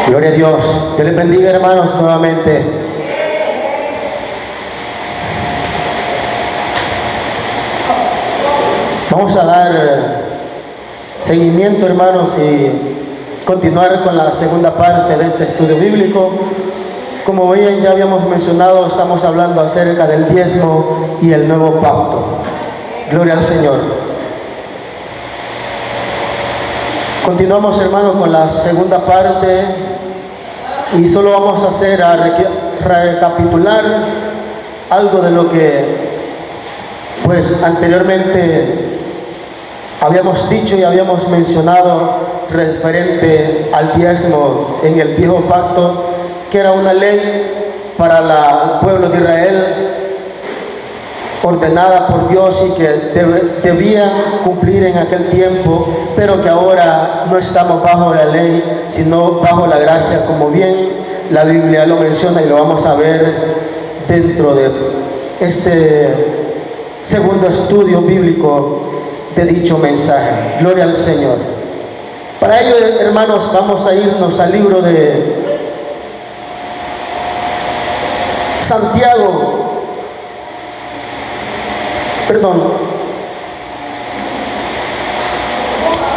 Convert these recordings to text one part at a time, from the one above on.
Gloria a Dios. Que les bendiga, hermanos, nuevamente. Vamos a dar seguimiento, hermanos, y continuar con la segunda parte de este estudio bíblico. Como bien ya habíamos mencionado, estamos hablando acerca del diezmo y el nuevo pacto. Gloria al Señor. Continuamos, hermanos, con la segunda parte y solo vamos a hacer recapitular algo de lo que pues anteriormente habíamos dicho y habíamos mencionado referente al diezmo en el viejo pacto, que era una ley para el pueblo de Israel ordenada por Dios y que debían cumplir en aquel tiempo, pero que ahora no estamos bajo la ley, sino bajo la gracia, como bien la Biblia lo menciona, y lo vamos a ver dentro de este segundo estudio bíblico de dicho mensaje. Gloria al Señor. Para ello, hermanos, vamos a irnos al libro de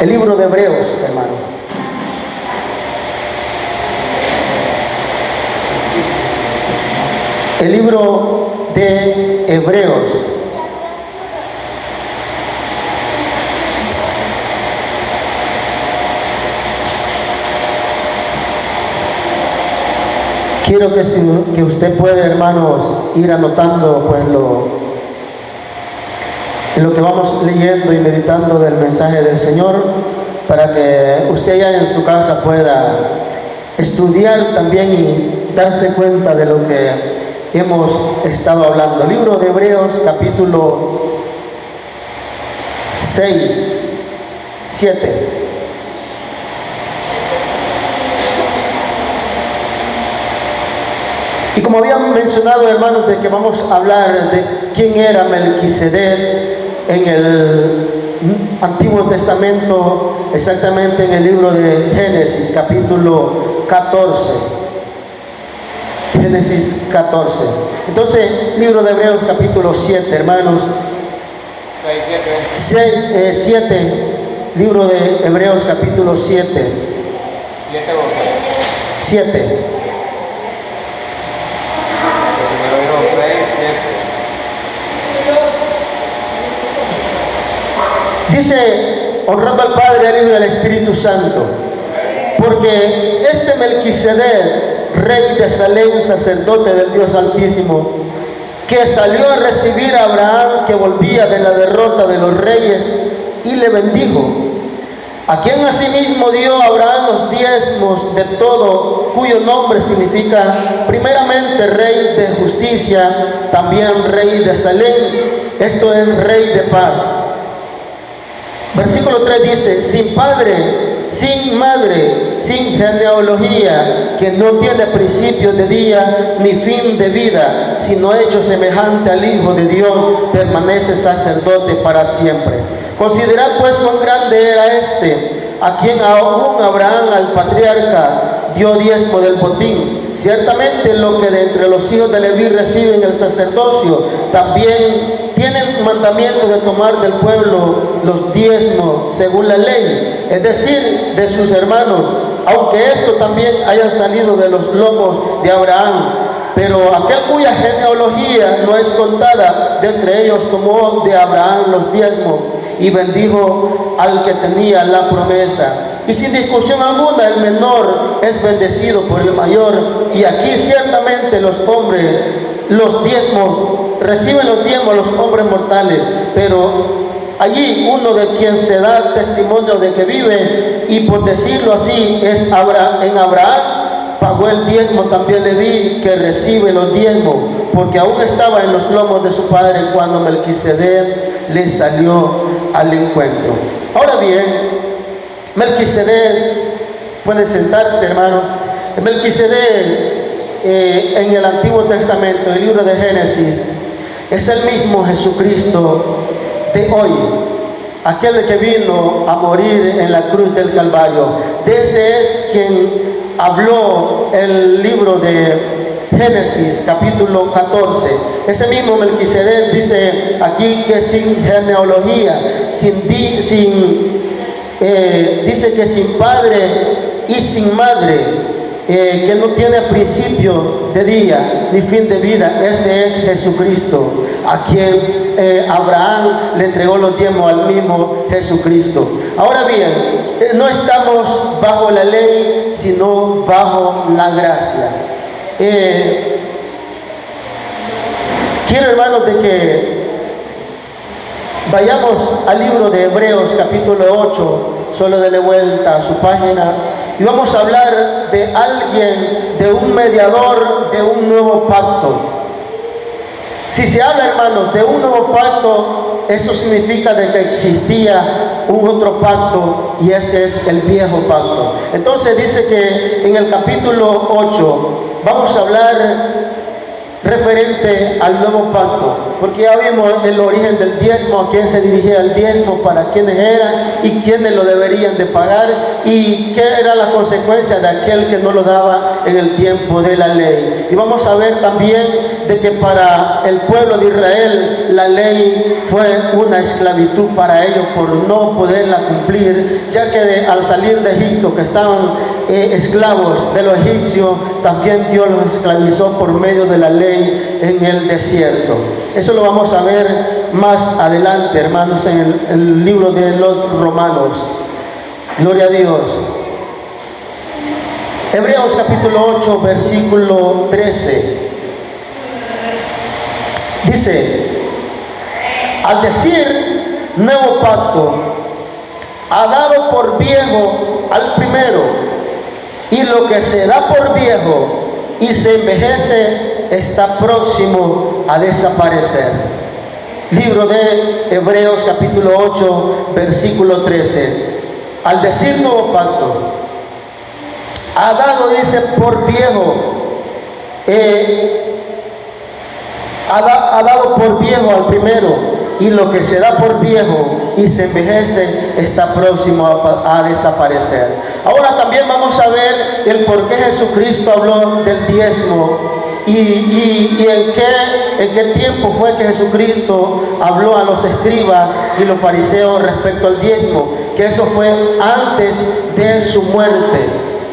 el libro de Hebreos, hermano. El libro de Hebreos. Quiero que usted pueda, hermanos, ir anotando pues lo que vamos leyendo y meditando del mensaje del Señor, para que usted ya en su casa pueda estudiar también y darse cuenta de lo que hemos estado hablando. Libro de Hebreos, capítulo 6, 7. Y como habíamos mencionado, hermanos, de que vamos a hablar de quién era Melquisedec en el Antiguo Testamento, exactamente en el libro de Génesis, capítulo 14. Génesis 14. Entonces, libro de Hebreos, capítulo 7, hermanos. 7, libro de Hebreos, capítulo 7. 7. Dice, honrando al Padre, al Hijo y al Espíritu Santo, porque este Melquisedec, rey de Salem, sacerdote del Dios Altísimo, que salió a recibir a Abraham, que volvía de la derrota de los reyes, y le bendijo, a quien asimismo dio a Abraham los diezmos de todo, cuyo nombre significa primeramente rey de justicia, también rey de Salem, esto es rey de paz. Versículo 3 dice, sin padre, sin madre, sin genealogía, que no tiene principio de día ni fin de vida, sino hecho semejante al Hijo de Dios, permanece sacerdote para siempre. Considerad pues cuán grande era este, a quien aún Abraham, al patriarca, dio diezmo del botín. Ciertamente lo que de entre los hijos de Leví reciben el sacerdocio, también tienen mandamiento de tomar del pueblo los diezmos según la ley, es decir, de sus hermanos, aunque esto también haya salido de los lomos de Abraham. Pero aquel cuya genealogía no es contada, de entre ellos tomó de Abraham los diezmos y bendijo al que tenía la promesa. Y sin discusión alguna, el menor es bendecido por el mayor. Y aquí ciertamente los hombres, los diezmos, reciben los diezmos los hombres mortales, pero allí uno de quien se da testimonio de que vive, y por decirlo así, es en Abraham, pagó el diezmo también Leví, que recibe los diezmos, porque aún estaba en los lomos de su padre cuando Melquisedec le salió al encuentro. Ahora bien, Melquisedec, pueden sentarse, hermanos. Melquisedec en el Antiguo Testamento, el libro de Génesis, es el mismo Jesucristo de hoy, aquel que vino a morir en la cruz del Calvario. De ese es quien habló el libro de Génesis capítulo 14. Ese mismo Melquisedec dice aquí que sin genealogía, dice que sin padre y sin madre, que no tiene principio de día ni fin de vida. Ese es Jesucristo, a quien Abraham le entregó los diezmos al mismo Jesucristo. Ahora bien, no estamos bajo la ley, sino bajo la gracia. Quiero, hermanos, de que vayamos al libro de Hebreos capítulo 8, solo dele vuelta a su página, y vamos a hablar de alguien, de un mediador, de un nuevo pacto. Si se habla, hermanos, de un nuevo pacto, eso significa de que existía un otro pacto, y ese es el viejo pacto. Entonces dice que en el capítulo 8 vamos a hablar referente al nuevo pacto, porque ya vimos el origen del diezmo, a quién se dirigía el diezmo, para quiénes eran y quiénes lo deberían de pagar, y qué era la consecuencia de aquel que no lo daba en el tiempo de la ley. Y vamos a ver también de que para el pueblo de Israel la ley fue una esclavitud para ellos por no poderla cumplir, ya que al salir de Egipto, que estaban esclavos de los egipcios, también Dios los esclavizó por medio de la ley en el desierto. Eso lo vamos a ver más adelante, hermanos, en el libro de los Romanos. Gloria a Dios. Hebreos capítulo 8, versículo 13. Dice: al decir nuevo pacto, ha dado por viejo al primero, y lo que se da por viejo y se envejece está próximo a desaparecer. Libro de Hebreos capítulo 8, versículo 13. Al decir nuevo pacto, ha dado, dice, por viejo, ha dado por viejo al primero, y lo que se da por viejo y se envejece está próximo a desaparecer. Ahora también vamos a ver el por qué Jesucristo habló del diezmo y en qué tiempo fue que Jesucristo habló a los escribas y los fariseos respecto al diezmo, que eso fue antes de su muerte.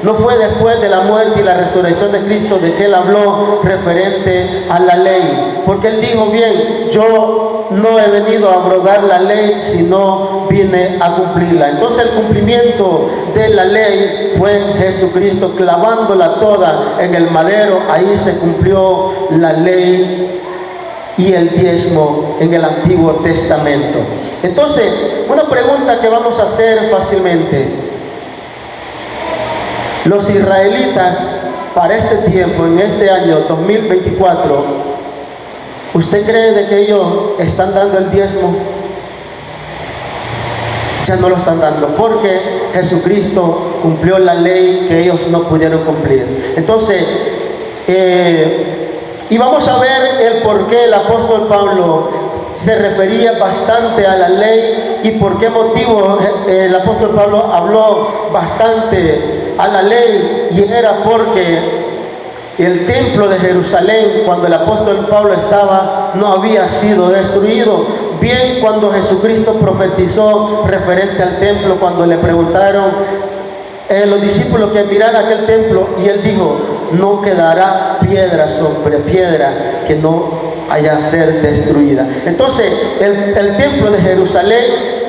No fue después de la muerte y la resurrección de Cristo de que Él habló referente a la ley. Porque Él dijo bien: yo no he venido a abrogar la ley, sino vine a cumplirla. Entonces el cumplimiento de la ley fue Jesucristo clavándola toda en el madero. Ahí se cumplió la ley y el diezmo en el Antiguo Testamento. Entonces, una pregunta que vamos a hacer fácilmente: los israelitas para este tiempo, en este año 2024, ¿usted cree de que ellos están dando el diezmo? Ya no lo están dando, porque Jesucristo cumplió la ley que ellos no pudieron cumplir. Entonces, y vamos a ver el por qué el apóstol Pablo se refería bastante a la ley y por qué motivo el apóstol Pablo habló bastante a la ley, y era porque el templo de Jerusalén, cuando el apóstol Pablo estaba, no había sido destruido. Bien, cuando Jesucristo profetizó referente al templo, cuando le preguntaron los discípulos que miraran aquel templo, y él dijo: no quedará piedra sobre piedra que no haya a ser destruida. Entonces el templo de Jerusalén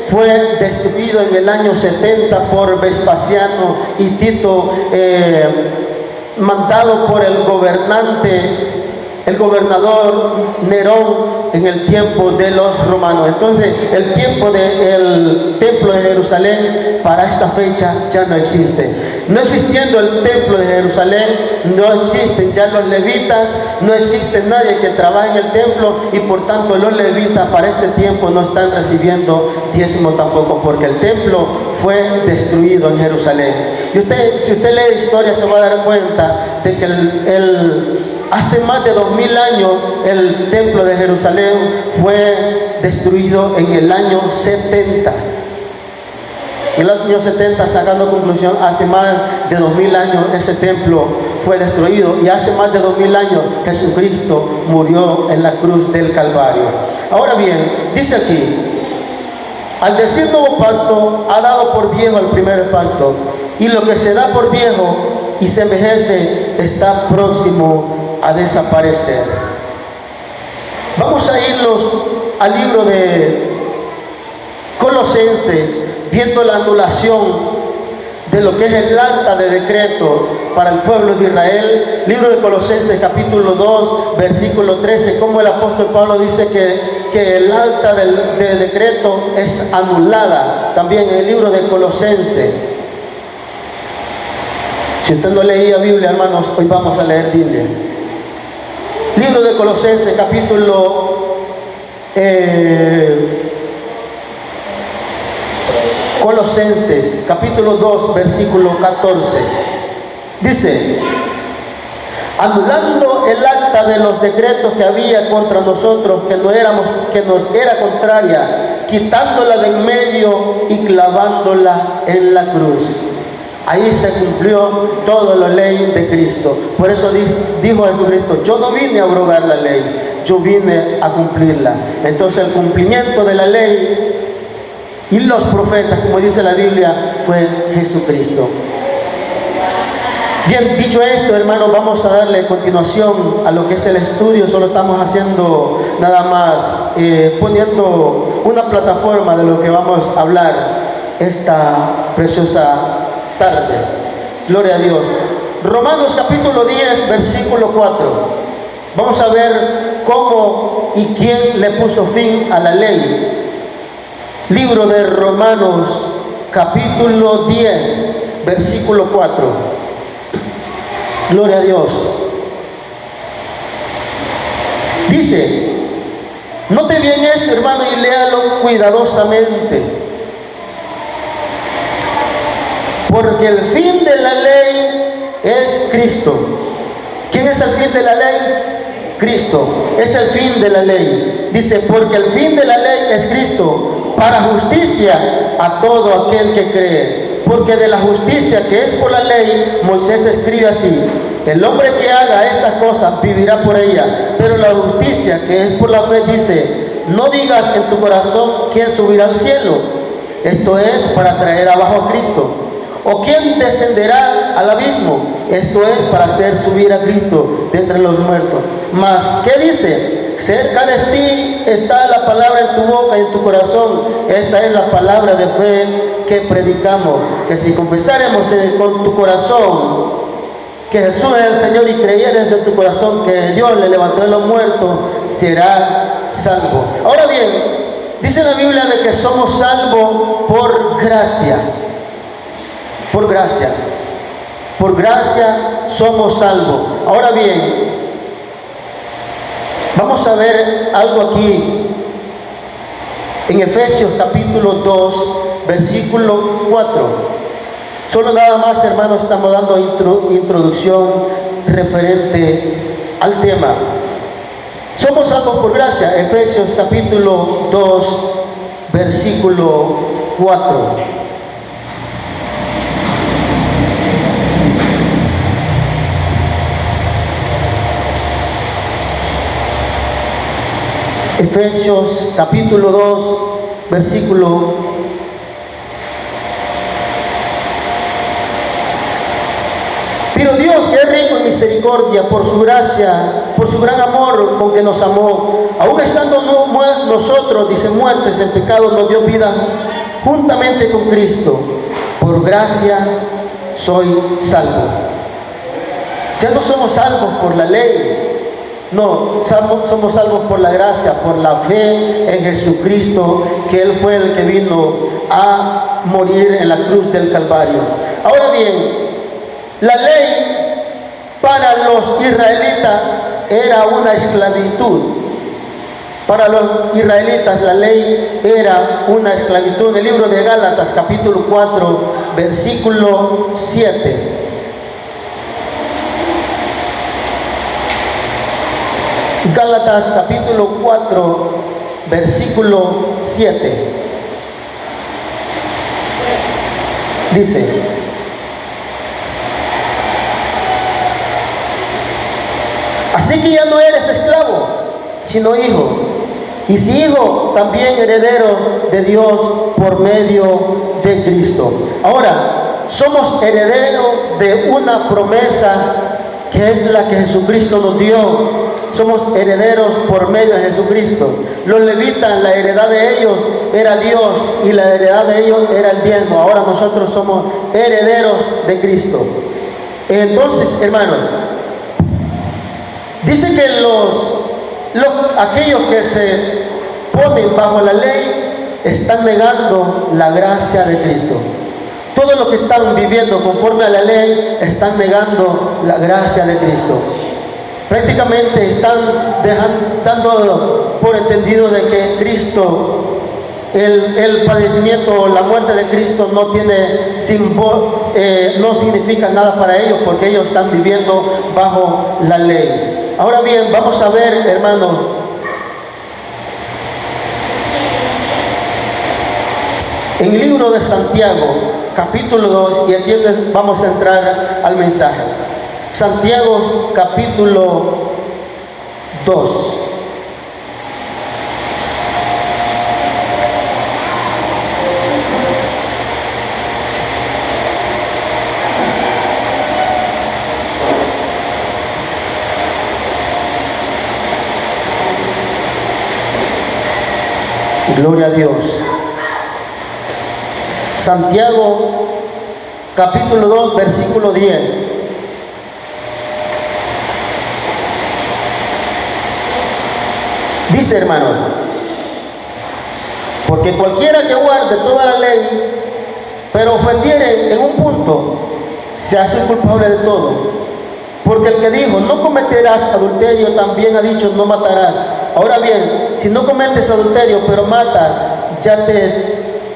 fue destruido en el año 70 por Vespasiano y Tito, mandado por el gobernador Nerón en el tiempo de los romanos. Entonces el tiempo del templo de Jerusalén para esta fecha ya no existe. No existiendo el templo de Jerusalén, no existen ya los levitas, no existe nadie que trabaje en el templo, y por tanto los levitas para este tiempo no están recibiendo diezmo tampoco, porque el templo fue destruido en Jerusalén. Y si usted lee la historia, se va a dar cuenta de que hace más de 2000 años el templo de Jerusalén fue destruido en el año 70. En el año 70, sacando conclusión, hace más de 2000 años ese templo fue destruido y hace más de 2000 años Jesucristo murió en la cruz del Calvario. Ahora bien, dice aquí, al decir nuevo pacto, ha dado por viejo el primer pacto, y lo que se da por viejo y se envejece está próximo a desaparecer. Vamos a irnos al libro de Colosenses, viendo la anulación de lo que es el acta de decreto para el pueblo de Israel. Libro de Colosenses capítulo 2 versículo 13, como el apóstol Pablo dice que el acta de decreto es anulada. También en el libro de Colosenses, si usted no leía Biblia, hermanos, hoy vamos a leer Biblia. Libro de Colosenses capítulo Colosenses capítulo 2 versículo 14 dice: anulando el acta de los decretos que había contra nosotros, que nos era contraria, quitándola de en medio y clavándola en la cruz. Ahí se cumplió toda la ley de Cristo. Por eso dijo Jesucristo: yo no vine a abrogar la ley, yo vine a cumplirla. Entonces el cumplimiento de la ley y los profetas, como dice la Biblia, fue Jesucristo. Bien, dicho esto, hermanos, vamos a darle continuación a lo que es el estudio. Solo estamos haciendo nada más, poniendo una plataforma de lo que vamos a hablar esta preciosa tarde. Gloria a Dios. Romanos capítulo 10, versículo 4. Vamos a ver cómo y quién le puso fin a la ley. Libro de Romanos capítulo 10 versículo 4. Gloria a Dios. Dice, note bien esto, hermano, y léalo cuidadosamente, porque el fin de la ley es Cristo. ¿Quién es el fin de la ley? Cristo es el fin de la ley. Dice, porque el fin de la ley es Cristo, para justicia a todo aquel que cree. Porque de la justicia que es por la ley, Moisés escribe así: el hombre que haga estas cosas vivirá por ella. Pero la justicia que es por la fe dice: no digas en tu corazón quién subirá al cielo, esto es para traer abajo a Cristo, o quién descenderá al abismo, esto es para hacer subir a Cristo de entre los muertos. Mas, ¿qué dice? Cerca de ti está la palabra en tu boca y en tu corazón. Esta es la palabra de fe que predicamos, que si confesaremos con tu corazón que Jesús es el Señor y creyeres en tu corazón que Dios le levantó de los muertos, será salvo. Ahora bien, dice la Biblia de que somos salvos por gracia. Por gracia. Por gracia somos salvos. Ahora bien, vamos a ver algo aquí en Efesios capítulo 2 versículo 4. Solo nada más, hermanos, estamos dando introducción referente al tema. Somos salvos por gracia. Efesios capítulo 2 versículo 4. Efesios capítulo 2 versículo 'Pero Dios, que es rico en misericordia, por su gracia, por su gran amor con que nos amó, aun estando nosotros, dice, muertos en pecado, nos dio vida juntamente con Cristo. Por gracia soy salvo'". Ya no somos salvos por la ley. No, somos salvos por la gracia, por la fe en Jesucristo, que Él fue el que vino a morir en la cruz del Calvario. Ahora bien, la ley para los israelitas era una esclavitud. Para los israelitas la ley era una esclavitud. En el libro de Gálatas capítulo 4 versículo 7. Gálatas capítulo 4 versículo 7 dice: Así que ya no eres esclavo, sino hijo. Y si hijo, también heredero de Dios por medio de Cristo. Ahora, somos herederos de una promesa que es la que Jesucristo nos dio. Somos herederos por medio de Jesucristo. Los levitas, la heredad de ellos era Dios y la heredad de ellos era el diezmo. Ahora nosotros somos herederos de Cristo. Entonces, hermanos, dice que aquellos que se ponen bajo la ley están negando la gracia de Cristo. Todos los que están viviendo conforme a la ley están negando la gracia de Cristo. Prácticamente están dando por entendido de que Cristo, el padecimiento o la muerte de Cristo no significa nada para ellos, porque ellos están viviendo bajo la ley. Ahora bien, vamos a ver, hermanos, en el libro de Santiago, capítulo 2, y aquí vamos a entrar al mensaje. Santiago, capítulo 2. Gloria a Dios. Santiago, capítulo 2, versículo 10. Dice, hermanos, porque cualquiera que guarde toda la ley, pero ofendiere en un punto, se hace culpable de todo. Porque el que dijo, no cometerás adulterio, también ha dicho, no matarás. Ahora bien, si no cometes adulterio, pero mata, ya te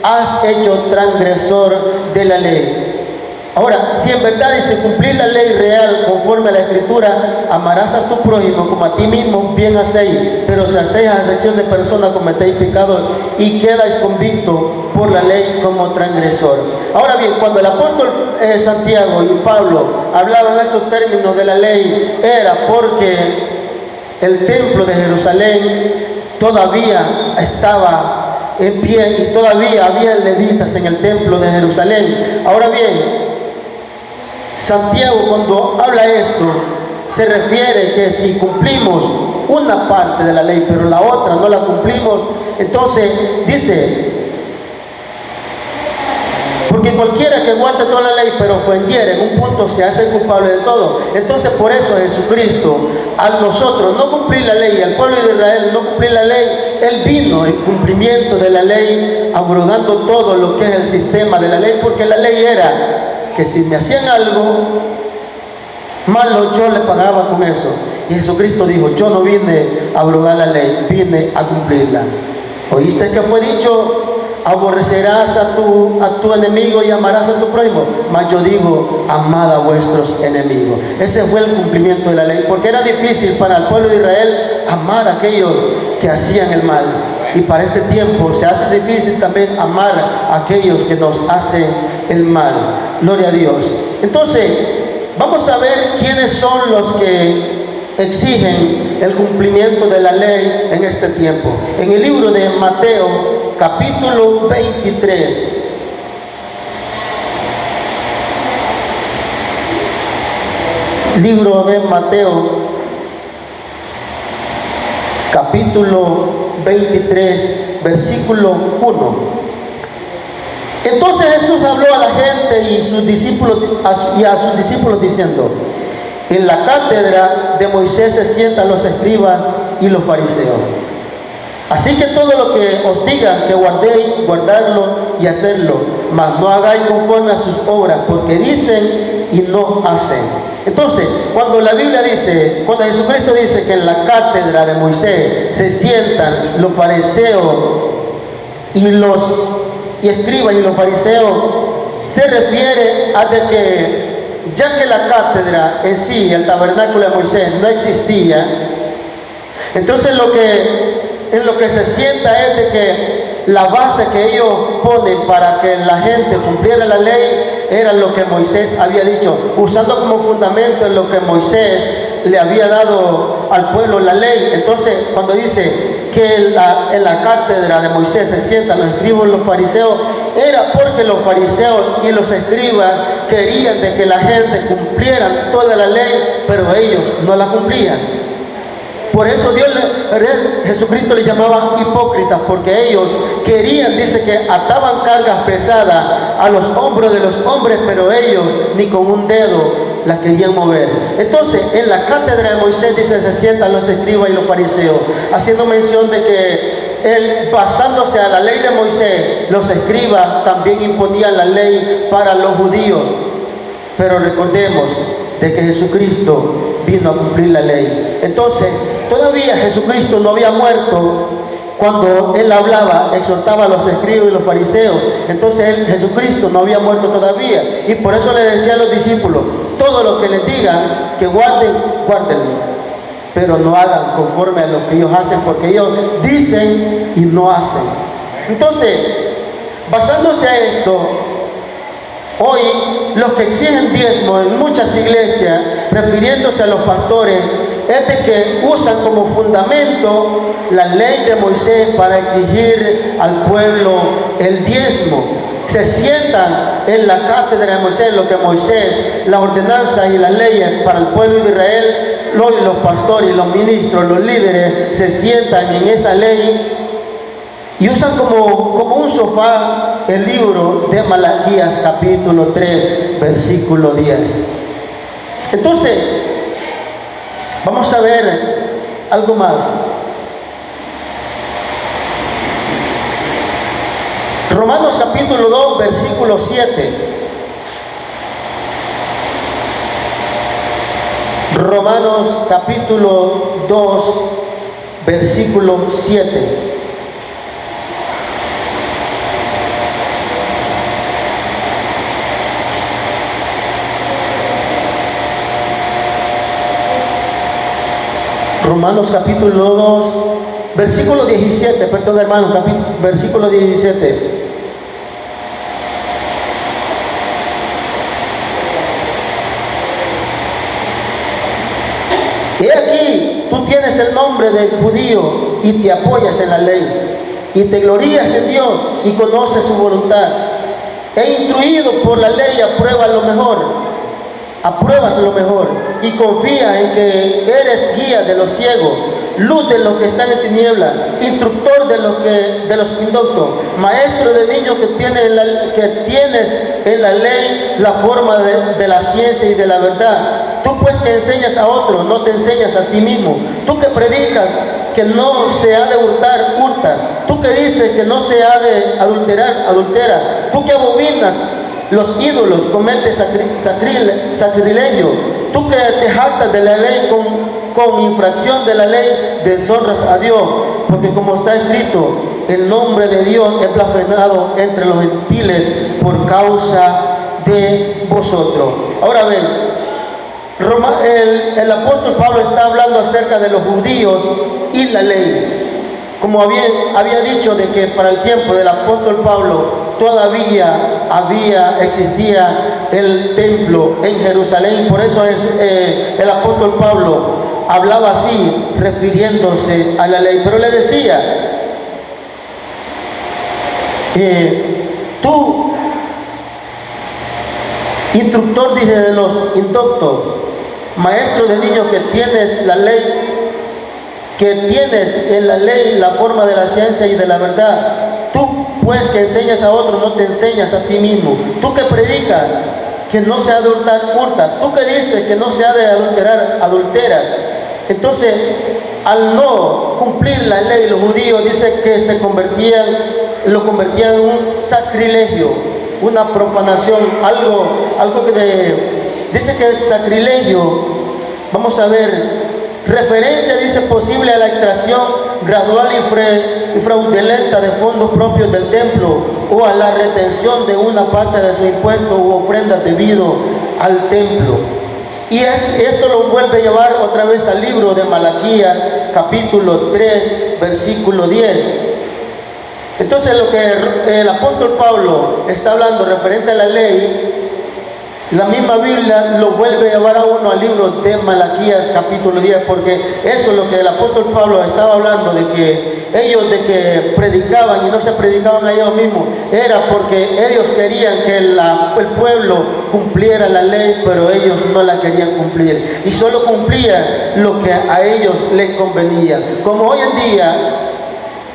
has hecho transgresor de la ley. Ahora, si en verdad dice cumplir la ley real conforme a la Escritura, amarás a tu prójimo como a ti mismo, bien hacéis. Pero si hacéis acepción de persona, cometéis pecado y quedáis convicto por la ley como transgresor. Ahora bien, cuando el apóstol Santiago y Pablo hablaban estos términos de la ley, era porque el templo de Jerusalén todavía estaba en pie y todavía había levitas en el templo de Jerusalén. Ahora bien, Santiago, cuando habla esto, se refiere que si cumplimos una parte de la ley pero la otra no la cumplimos, entonces dice, porque cualquiera que guarde toda la ley pero ofendiere en un punto se hace culpable de todo. Entonces por eso Jesucristo, al nosotros no cumplir la ley, al pueblo de Israel no cumplir la ley, Él vino en cumplimiento de la ley, abrogando todo lo que es el sistema de la ley, porque la ley era que si me hacían algo malo, yo le pagaba con eso. Y Jesucristo dijo, yo no vine a abrogar la ley, vine a cumplirla. ¿Oíste que fue dicho? Aborrecerás a tu enemigo y amarás a tu prójimo. Mas yo digo, amad a vuestros enemigos. Ese fue el cumplimiento de la ley, porque era difícil para el pueblo de Israel amar a aquellos que hacían el mal. Y para este tiempo se hace difícil también amar a aquellos que nos hacen el mal. Gloria a Dios. Entonces, vamos a ver quiénes son los que exigen el cumplimiento de la ley en este tiempo. En el libro de Mateo, capítulo 23. Libro de Mateo, capítulo 23, versículo 1. Entonces Jesús habló a la gente y a sus discípulos diciendo, en la cátedra de Moisés se sientan los escribas y los fariseos. Así que todo lo que os digan que guardéis, guardadlo y hacerlo, mas no hagáis conforme a sus obras, porque dicen y no hacen. Entonces, cuando la Biblia dice, cuando Jesucristo dice que en la cátedra de Moisés se sientan los fariseos y escribas y los fariseos, se refiere a de que ya que la cátedra en sí, el tabernáculo de Moisés, no existía, entonces en lo que se sienta es de que la base que ellos ponen para que la gente cumpliera la ley era lo que Moisés había dicho, usando como fundamento en lo que Moisés le había dado al pueblo la ley. Entonces, cuando dice que en la cátedra de Moisés se sientan los escribas y los fariseos, era porque los fariseos y los escribas querían de que la gente cumpliera toda la ley, pero ellos no la cumplían. Por eso Jesucristo les llamaba hipócritas, porque ellos querían, dice que ataban cargas pesadas a los hombros de los hombres, pero ellos ni con un dedo las querían mover. Entonces, en la cátedra de Moisés, dice, se sientan los escribas y los fariseos, haciendo mención de que basándose a la ley de Moisés, los escribas también imponían la ley para los judíos. Pero recordemos de que Jesucristo vino a cumplir la ley. Entonces, todavía Jesucristo no había muerto cuando Él hablaba, exhortaba a los escribas y los fariseos. Entonces Jesucristo no había muerto todavía, y por eso le decía a los discípulos: todo lo que les digan que guarden, guárdenlo, pero no hagan conforme a lo que ellos hacen, porque ellos dicen y no hacen. Entonces, basándose a esto, hoy los que exigen diezmo en muchas iglesias, refiriéndose a los pastores, es de que usan como fundamento la ley de Moisés para exigir al pueblo el diezmo. Se sientan en la cátedra de Moisés, lo que Moisés, las ordenanzas y las leyes para el pueblo de Israel, los pastores y los ministros, los líderes, se sientan en esa ley y usan como un sofá el libro de Malaquías capítulo 3, versículo 10. Entonces, vamos a ver algo más. Romanos capítulo 2, versículo 7. Romanos capítulo 2, versículo 7. Romanos capítulo 2, versículo 17, perdón hermanos, versículo 17. He aquí, tú tienes el nombre del judío y te apoyas en la ley, y te glorías en Dios y conoces su voluntad. He instruido por la ley, apruebas lo mejor, y confía en que eres guía de los ciegos, luz de los que están en tinieblas, instructor de los indoctos, maestro de niños que tienes en la ley la forma de la ciencia y de la verdad. Tú pues que enseñas a otros, no te enseñas a ti mismo. Tú que predicas que no se ha de hurtar, hurta. Tú que dices que no se ha de adulterar, adultera. Tú que abominas los ídolos, cometes sacrilegio. Tú que te jactas de la ley con infracción de la ley, deshonras a Dios, porque como está escrito, el nombre de Dios es blasfemado entre los gentiles por causa de vosotros. Ahora ven, el apóstol Pablo está hablando acerca de los judíos y la ley. Como había dicho de que para el tiempo del apóstol Pablo todavía existía el templo en Jerusalén. Por eso el apóstol Pablo hablaba así, refiriéndose a la ley. Pero le decía, tú, instructor, dice, de los indoctos, maestro de niños que tienes la ley, que tienes en la ley la forma de la ciencia y de la verdad. Tú pues que enseñas a otros, no te enseñas a ti mismo. Tú que predicas que no se ha de hurtar, hurta. Tú que dices que no se ha de adulterar, adulteras. Entonces, al no cumplir la ley, los judíos dice que lo convertían en un sacrilegio, una profanación, algo que dice que el sacrilegio, vamos a ver, referencia, dice, posible a la extracción gradual y fraudulenta de fondos propios del templo, o a la retención de una parte de su impuesto u ofrenda debido al templo. Y esto lo vuelve a llevar otra vez al libro de Malaquías capítulo 3 versículo 10. Entonces lo que el apóstol Pablo está hablando referente a la ley La misma Biblia lo vuelve a llevar a uno al libro de Malaquías capítulo 10, porque eso es lo que el apóstol Pablo estaba hablando, de que ellos de que predicaban y no se predicaban a ellos mismos, era porque ellos querían que el pueblo cumpliera la ley, pero ellos no la querían cumplir, y solo cumplían lo que a ellos les convenía. Como hoy en día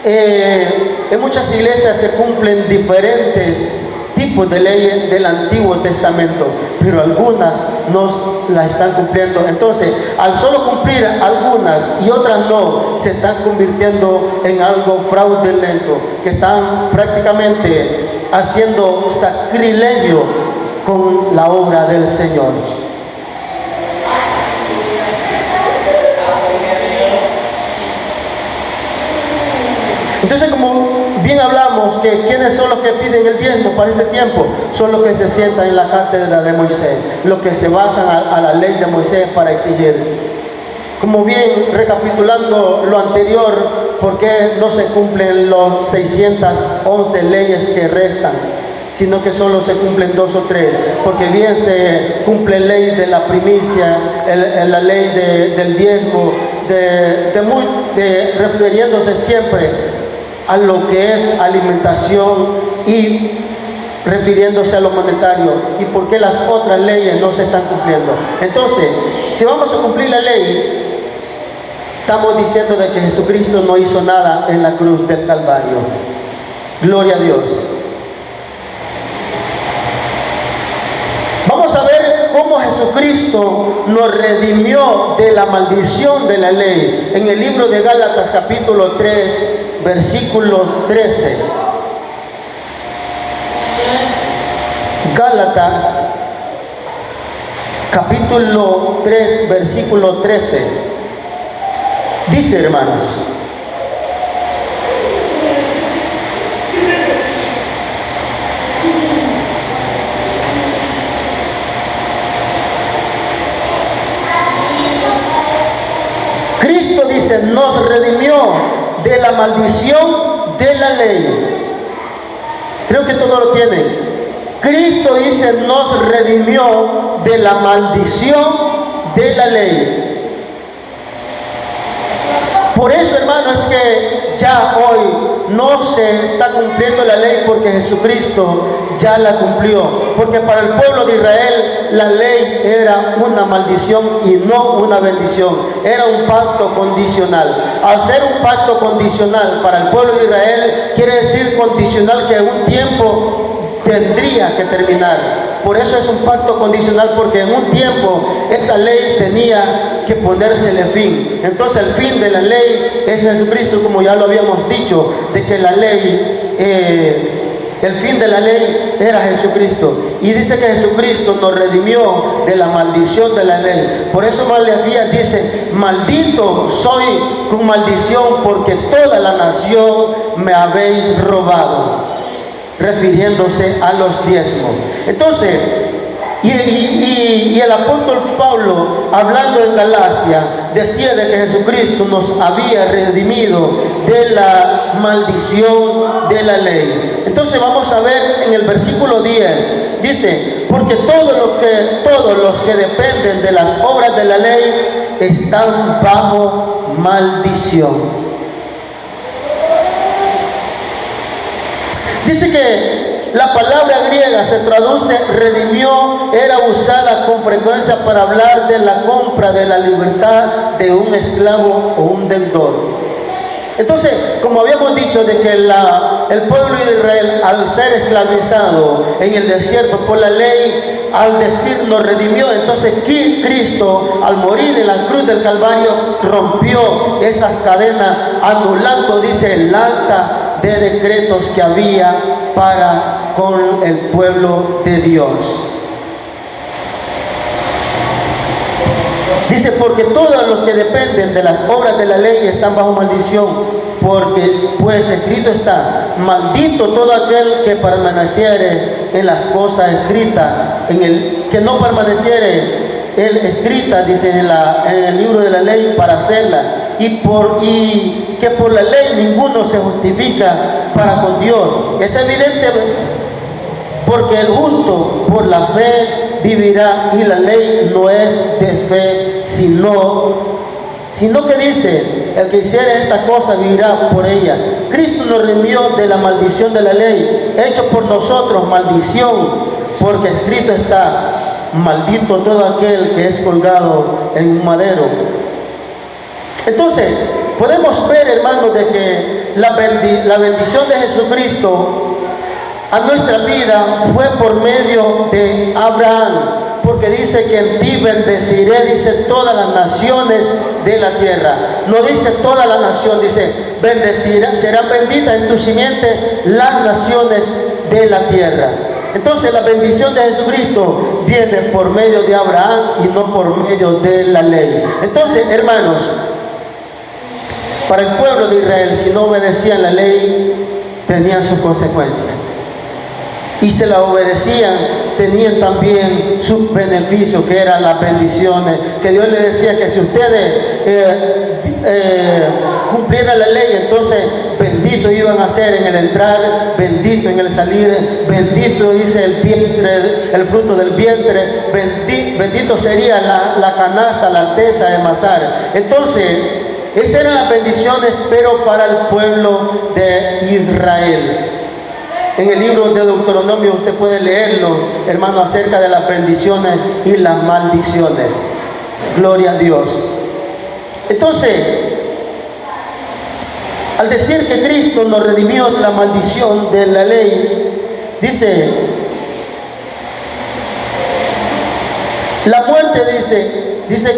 en muchas iglesias se cumplen diferentes tipos de leyes del Antiguo Testamento, pero algunas no las están cumpliendo. Entonces, al solo cumplir algunas y otras no, se están convirtiendo en algo fraudulento, que están prácticamente haciendo sacrilegio con la obra del Señor. Entonces, como bien hablamos, que quiénes son los que piden el diezmo para este tiempo, son los que se sientan en la cátedra de Moisés, los que se basan a la ley de Moisés para exigir. Como bien recapitulando lo anterior, ¿por qué no se cumplen los 611 leyes que restan, sino que solo se cumplen 2 o 3? Porque bien se cumple la ley de la primicia, la ley del diezmo, refiriéndose siempre a lo que es alimentación y refiriéndose a lo monetario. ¿Y por qué las otras leyes no se están cumpliendo? Entonces, si vamos a cumplir la ley, estamos diciendo de que Jesucristo no hizo nada en la cruz del Calvario. Gloria a Dios. Vamos a ver cómo Jesucristo nos redimió de la maldición de la ley. En el libro de Gálatas capítulo 3, versículo 13. Gálatas capítulo 3, versículo 13. Dice, hermanos: Cristo, dice, nos redimió de la maldición de la ley. Creo que todos lo tienen. Cristo, dice, nos redimió de la maldición de la ley. Por eso, hermano, es que ya hoy no se está cumpliendo la ley, porque Jesucristo ya la cumplió. Porque para el pueblo de Israel la ley era una maldición y no una bendición. Era un pacto condicional. Al ser un pacto condicional para el pueblo de Israel, quiere decir condicional, que un tiempo tendría que terminar. Por eso es un pacto condicional, porque en un tiempo esa ley tenía que ponérsele fin. Entonces el fin de la ley es Jesucristo, como ya lo habíamos dicho, de que la ley, el fin de la ley era Jesucristo. Y dice que Jesucristo nos redimió de la maldición de la ley. Por eso Malaquías dice: maldito soy con maldición, porque toda la nación me habéis robado, refiriéndose a los diezmos. Entonces, y el apóstol Pablo, hablando en Galacia, decía de que Jesucristo nos había redimido de la maldición de la ley. Entonces vamos a ver en el versículo 10, dice: porque todos los que dependen de las obras de la ley están bajo maldición. Dice que la palabra griega se traduce redimió, era usada con frecuencia para hablar de la compra de la libertad de un esclavo o un deudor. Entonces, como habíamos dicho, de que el pueblo de Israel, al ser esclavizado en el desierto por la ley, al decir nos redimió, entonces Cristo, al morir en la cruz del Calvario, rompió esas cadenas, anulando, dice, el acta de decretos que había para con el pueblo de Dios. Dice: porque todos los que dependen de las obras de la ley están bajo maldición, porque pues escrito está: maldito todo aquel que permaneciere en las cosas escritas, que no permaneciere escritas, dice, en el libro de la ley para hacerla, y que por la ley ninguno se justifica para con Dios. Es evidente, porque el justo por la fe vivirá, y la ley no es de fe, sino que dice, el que hiciere esta cosa vivirá por ella. Cristo nos redimió de la maldición de la ley, hecho por nosotros maldición, porque escrito está, maldito todo aquel que es colgado en un madero. Entonces, podemos ver, hermanos, de que la bendición de Jesucristo a nuestra vida fue por medio de Abraham, porque dice que en ti bendeciré, dice, todas las naciones de la tierra. No dice toda la nación, dice bendecirá, serán benditas en tu simiente las naciones de la tierra. Entonces la bendición de Jesucristo viene por medio de Abraham y no por medio de la ley. Entonces, hermanos, para el pueblo de Israel, si no obedecían la ley, tenían sus consecuencias. Y se la obedecían, tenían también sus beneficios, que eran las bendiciones, que Dios les decía que si ustedes cumplieran la ley, entonces bendito iban a ser en el entrar, bendito en el salir, bendito, dice, el vientre, el fruto del vientre, bendito sería la canasta, la arteza de amasar. Entonces, esas eran las bendiciones, pero para el pueblo de Israel. En el libro de Deuteronomio usted puede leerlo, hermano, acerca de las bendiciones y las maldiciones. Gloria a Dios. Entonces, al decir que Cristo nos redimió de la maldición de la ley, dice, la muerte, dice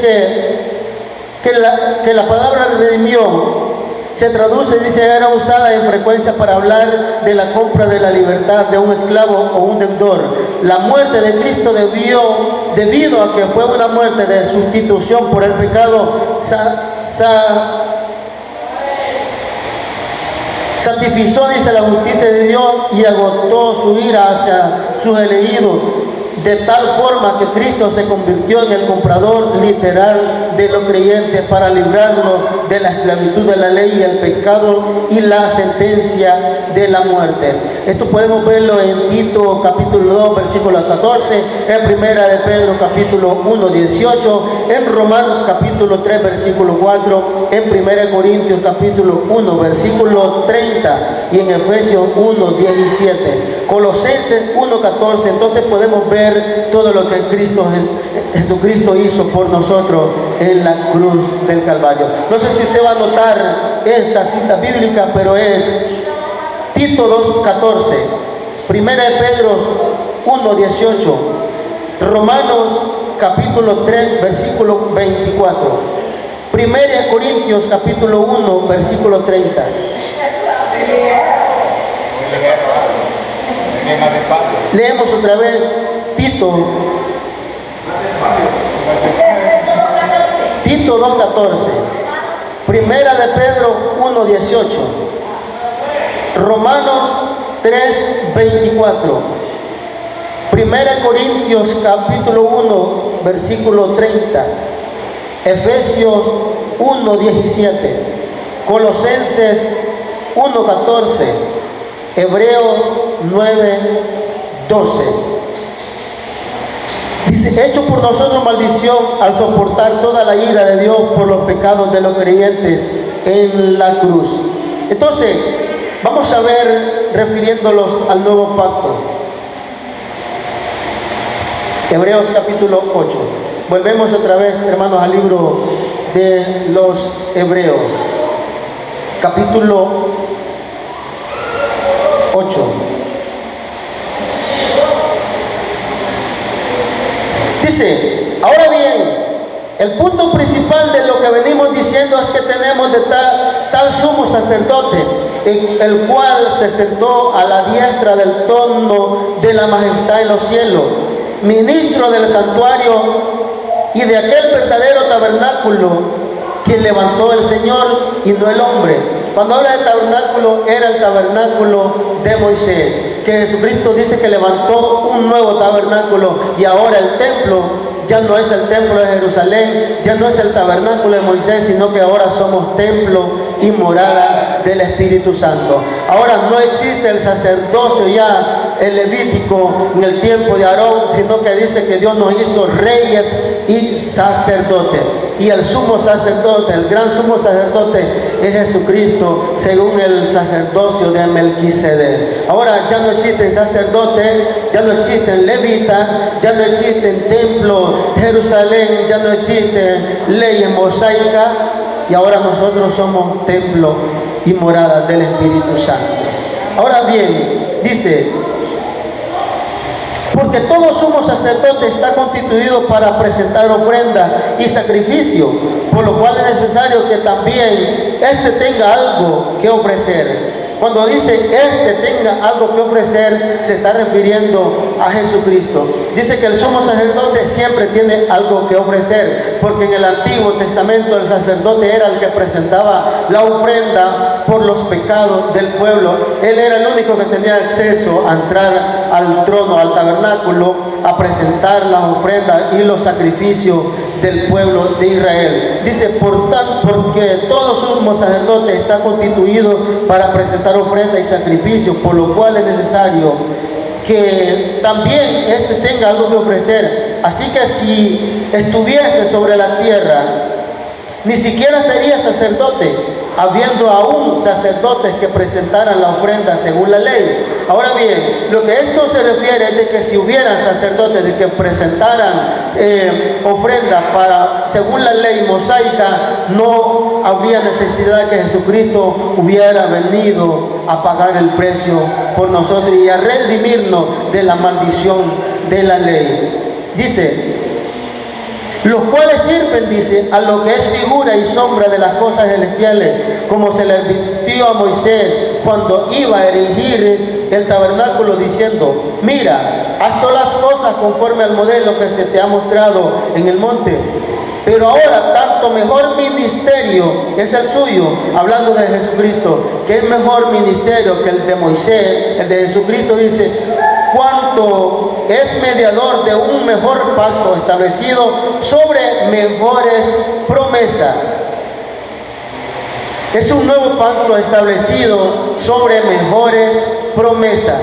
que la palabra redimió se traduce, dice, era usada en frecuencia para hablar de la compra de la libertad de un esclavo o un deudor. La muerte de Cristo debido a que fue una muerte de sustitución por el pecado, santificó, dice, la justicia de Dios y agotó su ira hacia sus elegidos, de tal forma que Cristo se convirtió en el comprador literal de los creyentes para librarlos de la esclavitud de la ley y el pecado y la sentencia de la muerte. Esto podemos verlo en Tito capítulo 2 versículo 14, en Primera de Pedro capítulo 1 18, en Romanos capítulo 3 versículo 4, en Primera de Corintios capítulo 1 versículo 30 y en Efesios 1 17, Colosenses 1 14. Entonces podemos ver todo lo que Jesucristo hizo por nosotros en la cruz del Calvario. No sé si usted va a notar esta cita bíblica, pero es Tito 2:14, Primera de Pedro 1:18, Romanos capítulo 3 versículo 24, Primera de Corintios capítulo 1 versículo 30. Leemos otra vez Tito 2:14, Primera de Pedro 1:18, Romanos 3:24, Primera de Corintios capítulo 1 versículo 30, Efesios 1:17, Colosenses 1:14, Hebreos 9:12. Dice, hecho por nosotros maldición al soportar toda la ira de Dios por los pecados de los creyentes en la cruz. Entonces, vamos a ver, refiriéndolos al nuevo pacto. Hebreos capítulo 8. Volvemos otra vez, hermanos, al libro de los Hebreos. Capítulo 8. Dice, ahora bien, el punto principal de lo que venimos diciendo es que tenemos de tal sumo sacerdote, el cual se sentó a la diestra del trono de la majestad en los cielos, ministro del santuario y de aquel verdadero tabernáculo que levantó el Señor y no el hombre. Cuando habla de tabernáculo, era el tabernáculo de Moisés, que Jesucristo dice que levantó un nuevo tabernáculo, y ahora el templo ya no es el templo de Jerusalén, ya no es el tabernáculo de Moisés, sino que ahora somos templo y morada del Espíritu Santo. Ahora no existe el sacerdocio ya el Levítico en el tiempo de Aarón, sino que dice que Dios nos hizo reyes y sacerdotes. Y el sumo sacerdote, el gran sumo sacerdote es Jesucristo, según el sacerdocio de Melquisedec. Ahora ya no existen sacerdotes, ya no existen levitas, ya no existen templos, Jerusalén, ya no existen leyes mosaicas, y ahora nosotros somos templo y morada del Espíritu Santo. Ahora bien, dice, porque todo sumo sacerdote está constituido para presentar ofrenda y sacrificio, por lo cual es necesario que también éste tenga algo que ofrecer. Cuando dice éste tenga algo que ofrecer, se está refiriendo a Jesucristo. Dice que el sumo sacerdote siempre tiene algo que ofrecer, porque en el Antiguo Testamento el sacerdote era el que presentaba la ofrenda por los pecados del pueblo. Él era el único que tenía acceso a entrar al trono, al tabernáculo, a presentar las ofrendas y los sacrificios del pueblo de Israel. Dice, por tanto, porque todo sumo sacerdote está constituido para presentar ofrenda y sacrificio, por lo cual es necesario que también éste tenga algo que ofrecer. Así que si estuviese sobre la tierra, ni siquiera sería sacerdote, habiendo aún sacerdotes que presentaran la ofrenda según la ley. Ahora bien, lo que esto se refiere es de que si hubieran sacerdotes de que presentaran ofrenda según la ley mosaica, no habría necesidad que Jesucristo hubiera venido a pagar el precio por nosotros y a redimirnos de la maldición de la ley. Dice, los cuales sirven, dice, a lo que es figura y sombra de las cosas celestiales, como se le advirtió a Moisés cuando iba a erigir el tabernáculo, diciendo, mira, haz todas las cosas conforme al modelo que se te ha mostrado en el monte. Pero ahora tanto mejor ministerio es el suyo, hablando de Jesucristo, que es mejor ministerio que el de Moisés. El de Jesucristo dice, cuanto es mediador de un mejor pacto establecido sobre mejores promesas. Es un nuevo pacto establecido sobre mejores promesas.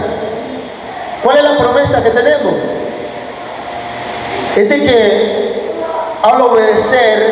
¿Cuál es la promesa que tenemos? Es de que al obedecer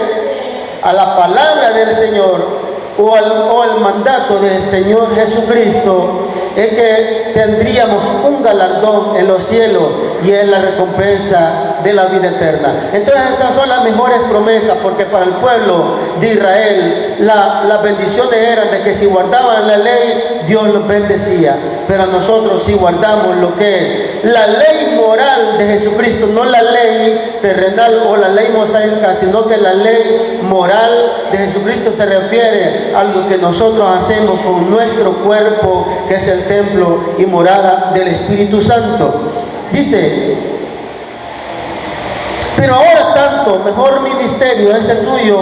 a la palabra del Señor o al mandato del Señor Jesucristo, es que tendríamos un galardón en los cielos y es la recompensa de la vida eterna. Entonces esas son las mejores promesas, porque para el pueblo de Israel las bendiciones eran de que si guardaban la ley, Dios los bendecía. Pero a nosotros, si guardamos lo que es la ley moral de Jesucristo, no la ley terrenal o la ley mosaica, sino que la ley moral de Jesucristo se refiere a lo que nosotros hacemos con nuestro cuerpo, que es el templo y morada del Espíritu Santo. Dice, pero ahora tanto mejor ministerio es el suyo,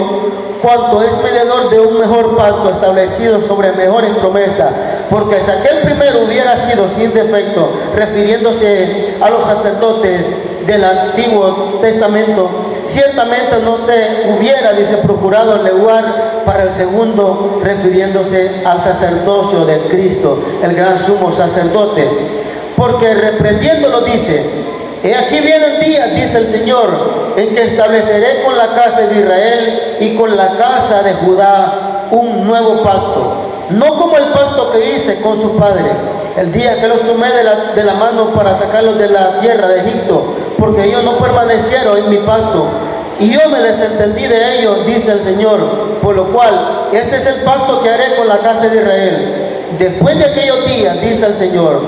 cuanto es mediador de un mejor pacto establecido sobre mejores promesas. Porque si aquel primero hubiera sido sin defecto, refiriéndose a los sacerdotes del Antiguo Testamento, ciertamente no se hubiera, dice, procurado el lugar para el segundo, refiriéndose al sacerdocio de Cristo, el gran sumo sacerdote. Porque reprendiéndolo dice, he aquí vienen días, dice el Señor, en que estableceré con la casa de Israel y con la casa de Judá un nuevo pacto, no como el pacto que hice con sus padres, el día que los tomé de la mano para sacarlos de la tierra de Egipto, porque ellos no permanecieron en mi pacto, y yo me desentendí de ellos, dice el Señor, por lo cual este es el pacto que haré con la casa de Israel. Después de aquellos días, dice el Señor,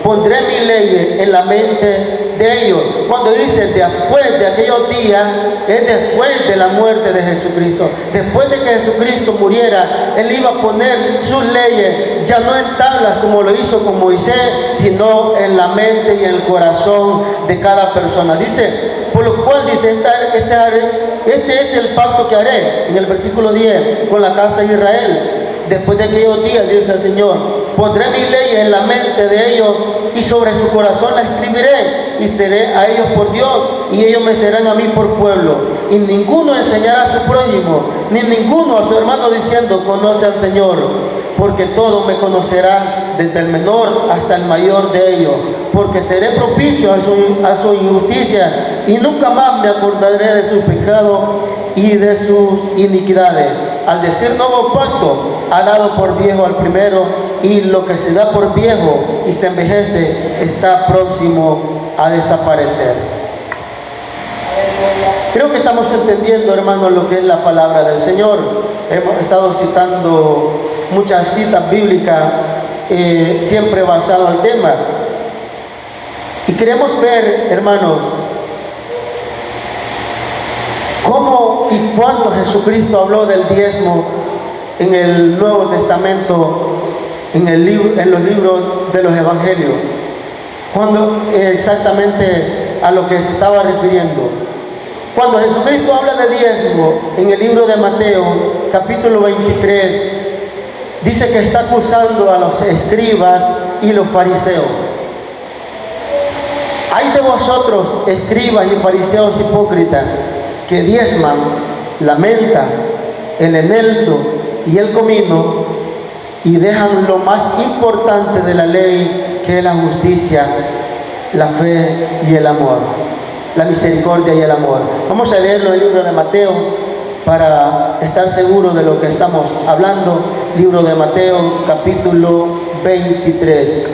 pondré mi ley en la mente de ellos. Cuando dice después de aquellos días, es después de la muerte de Jesucristo. Después de que Jesucristo muriera, Él iba a poner sus leyes, ya no en tablas como lo hizo con Moisés, sino en la mente y en el corazón de cada persona. Dice, por lo cual dice, este es el pacto que haré, en el versículo 10, con la casa de Israel. Después de aquellos días, dice el Señor, pondré mi ley en la mente de ellos y sobre su corazón la escribiré, y seré a ellos por Dios y ellos me serán a mí por pueblo. Y ninguno enseñará a su prójimo, ni ninguno a su hermano diciendo, conoce al Señor, porque todos me conocerán, desde el menor hasta el mayor de ellos, porque seré propicio a su injusticia y nunca más me acordaré de sus pecados y de sus iniquidades. Al decir nuevo pacto, ha dado por viejo al primero, y lo que se da por viejo y se envejece está próximo a desaparecer. Creo que estamos entendiendo, hermanos, lo que es la palabra del Señor. Hemos estado citando muchas citas bíblicas, siempre basado al tema. Y queremos ver, hermanos, cómo y cuándo Jesucristo habló del diezmo en el Nuevo Testamento, en los libros de los Evangelios. Cuando exactamente a lo que se estaba refiriendo. Cuando Jesucristo habla de diezmo en el libro de Mateo, capítulo 23, dice que está acusando a los escribas y los fariseos. Hay de vosotros, escribas y fariseos hipócritas, que diezman la menta, el eneldo y el comino, y dejan lo más importante de la ley, que es la justicia, la fe y el amor, la misericordia y el amor. Vamos a leerlo en el libro de Mateo para estar seguros de lo que estamos hablando. Libro de Mateo, capítulo 23.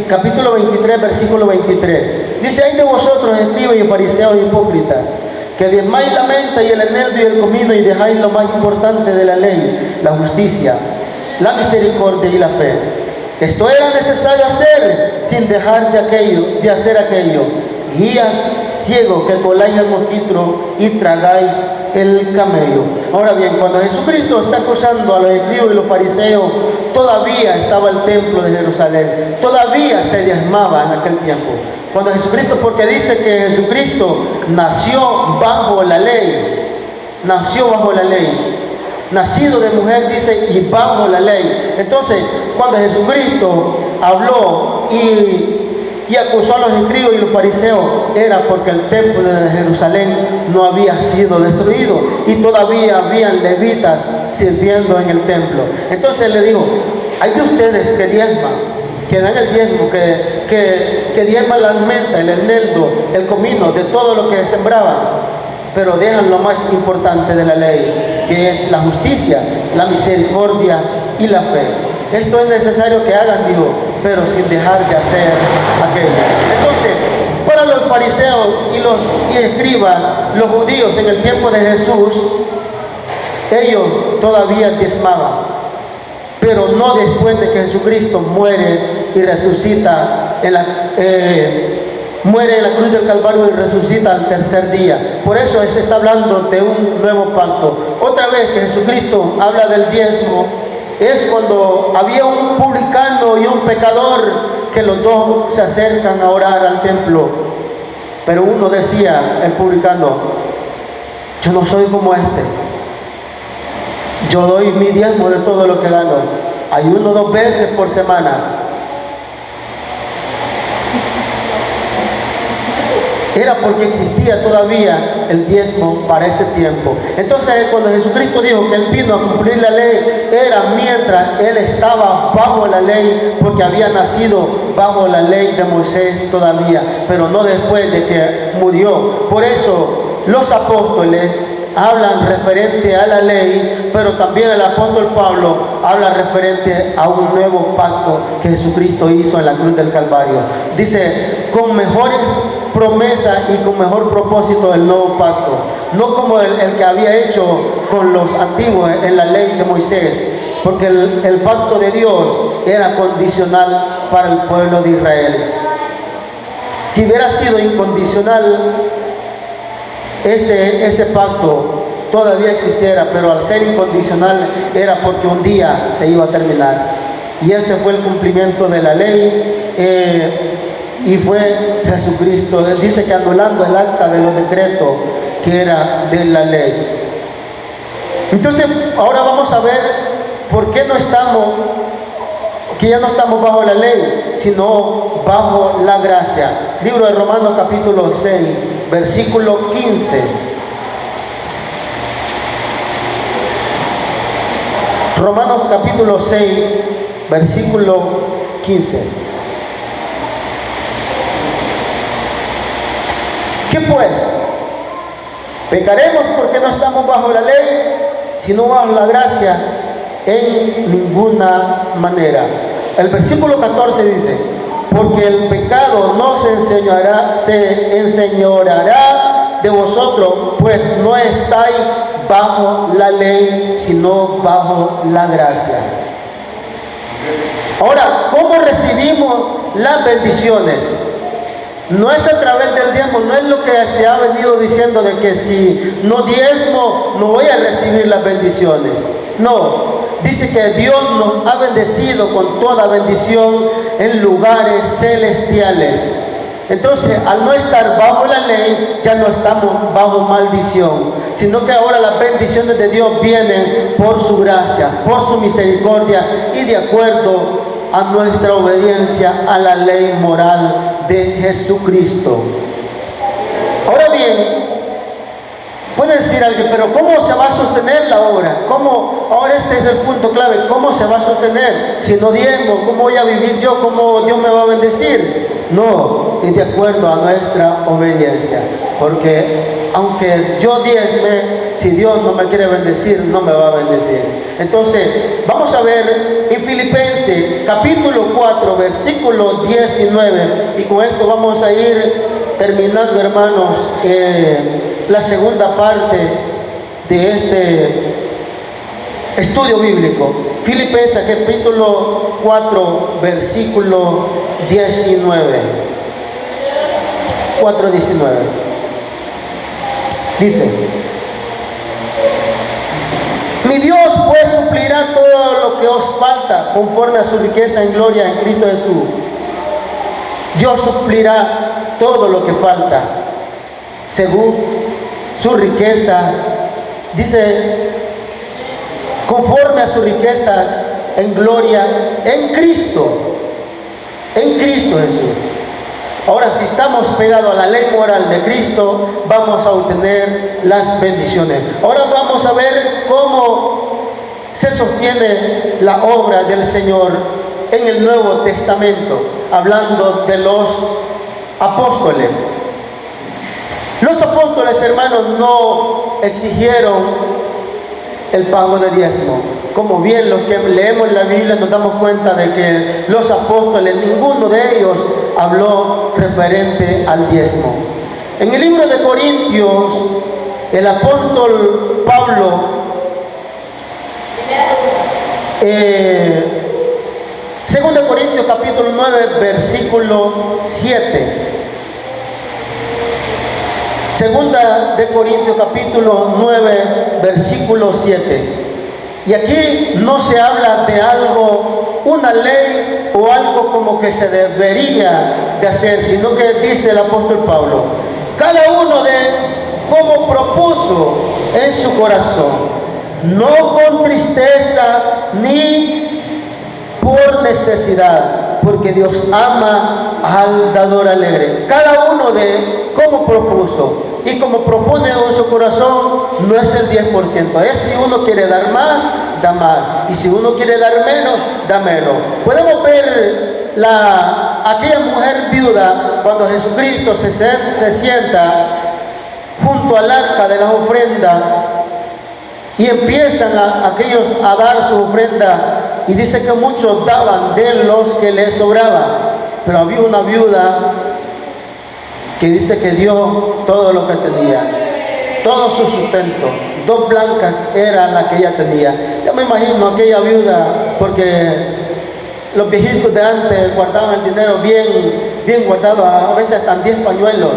Capítulo 23, versículo 23. Dice: hay de vosotros, escribas y fariseos hipócritas, que diezmáis la menta y el eneldo y el comino, y dejáis lo más importante de la ley, la justicia, la misericordia y la fe. Esto era necesario hacer, sin dejar de hacer aquello. Guías ciegos, que coláis el mosquito y tragáis el camello. Ahora bien, cuando Jesucristo está acusando a los escribas y los fariseos, todavía estaba el templo de Jerusalén, todavía se diezmaba en aquel tiempo. Cuando Jesucristo, porque dice que Jesucristo nació bajo la ley, nacido de mujer, dice, y bajo la ley. Entonces, cuando Jesucristo habló y acusó a los escribas y los fariseos, era porque el templo de Jerusalén no había sido destruido y todavía habían levitas sirviendo en el templo. Entonces le digo: hay de ustedes que diezman, que dan el diezmo, que diezman la menta, el eneldo, el comino, de todo lo que sembraban, pero dejan lo más importante de la ley, que es la justicia, la misericordia y la fe. Esto es necesario que hagan, digo, pero sin dejar de hacer aquello. Entonces, para los fariseos y escribas, los judíos en el tiempo de Jesús, ellos todavía diezmaban, pero no después de que Jesucristo muere y resucita muere en la cruz del Calvario y resucita al tercer día. Por eso se está hablando de un nuevo pacto. Otra vez que Jesucristo habla del diezmo, es cuando había un publicano y un pecador, que los dos se acercan a orar al templo. Pero uno decía, el publicano: yo no soy como este, yo doy mi diezmo de todo lo que gano, ayuno 2 veces por semana. Era porque existía todavía el diezmo para ese tiempo. Entonces, cuando Jesucristo dijo que Él vino a cumplir la ley, era mientras Él estaba bajo la ley, porque había nacido bajo la ley de Moisés todavía, pero no después de que murió. Por eso los apóstoles hablan referente a la ley, pero también el apóstol Pablo habla referente a un nuevo pacto que Jesucristo hizo en la cruz del Calvario. Dice: con mejores promesas y con mejor propósito del nuevo pacto, no como el que había hecho con los antiguos en la ley de Moisés, porque el pacto de Dios era condicional para el pueblo de Israel. Si hubiera sido incondicional, ese pacto todavía existiera, pero al ser incondicional era porque un día se iba a terminar. Y ese fue el cumplimiento de la ley, y fue Jesucristo. Él dice que anulando el acta de los decretos que era de la ley. Entonces, ahora vamos a ver por qué que ya no estamos bajo la ley, sino bajo la gracia. Libro de Romanos, capítulo 6, versículo 15. Romanos capítulo 6, versículo 15. ¿Qué pues? ¿Pecaremos porque no estamos bajo la ley, sino bajo la gracia? En ninguna manera. El versículo 14 dice: porque el pecado no se enseñoreará de vosotros, pues no estáis bajo la ley, sino bajo la gracia. Ahora, ¿cómo recibimos las bendiciones? No es a través del diezmo, no es lo que se ha venido diciendo de que si no diezmo no voy a recibir las bendiciones. No, dice que Dios nos ha bendecido con toda bendición en lugares celestiales. Entonces, al no estar bajo la ley, ya no estamos bajo maldición, sino que ahora las bendiciones de Dios vienen por su gracia, por su misericordia y de acuerdo a nuestra obediencia a la ley moral de Jesucristo. Ahora bien, puede decir alguien, pero ¿cómo se va a sostener la obra? ¿Cómo? Ahora este es el punto clave. ¿Cómo se va a sostener? Si no diezmo, ¿cómo voy a vivir yo? ¿Cómo Dios me va a bendecir? No, es de acuerdo a nuestra obediencia. Porque aunque yo diezme, si Dios no me quiere bendecir, no me va a bendecir. Entonces, vamos a ver en Filipenses capítulo 4, versículo 19. Y con esto vamos a ir terminando, hermanos, la segunda parte de este estudio bíblico. Filipenses capítulo 4, versículo 19. 4:19. Dice: mi Dios pues suplirá todo lo que os falta conforme a su riqueza en gloria en Cristo Jesús. Dios suplirá todo lo que falta según su riqueza, dice, conforme a su riqueza en gloria en Cristo Jesús. Ahora, si estamos pegados a la ley moral de Cristo, vamos a obtener las bendiciones. Ahora vamos a ver cómo se sostiene la obra del Señor en el Nuevo Testamento, hablando de los apóstoles. Los apóstoles, hermanos, no exigieron el pago de diezmo. Como bien los que leemos la Biblia nos damos cuenta de que los apóstoles, ninguno de ellos habló referente al diezmo. En el libro de Corintios, el apóstol Pablo Segunda de Corintios capítulo 9, versículo 7. Segunda de Corintios capítulo 9, versículo 7. Y aquí no se habla de algo, una ley o algo como que se debería de hacer, sino que dice el apóstol Pablo: cada uno de como propuso en su corazón, no con tristeza ni por necesidad, porque Dios ama al dador alegre. Cada uno de como propuso. Y como propone en su corazón, no es el 10%. Es si uno quiere dar más, da más. Y si uno quiere dar menos, da menos. Podemos ver aquella mujer viuda cuando Jesucristo se sienta junto al arca de las ofrendas y empiezan aquellos a dar su ofrenda. Y dice que muchos daban de los que les sobraba. Pero había una viuda que dice que dio todo lo que tenía, todo su sustento. 2 blancas era la que ella tenía. Yo me imagino aquella viuda, porque los viejitos de antes guardaban el dinero bien guardado, a veces hasta 10 pañuelos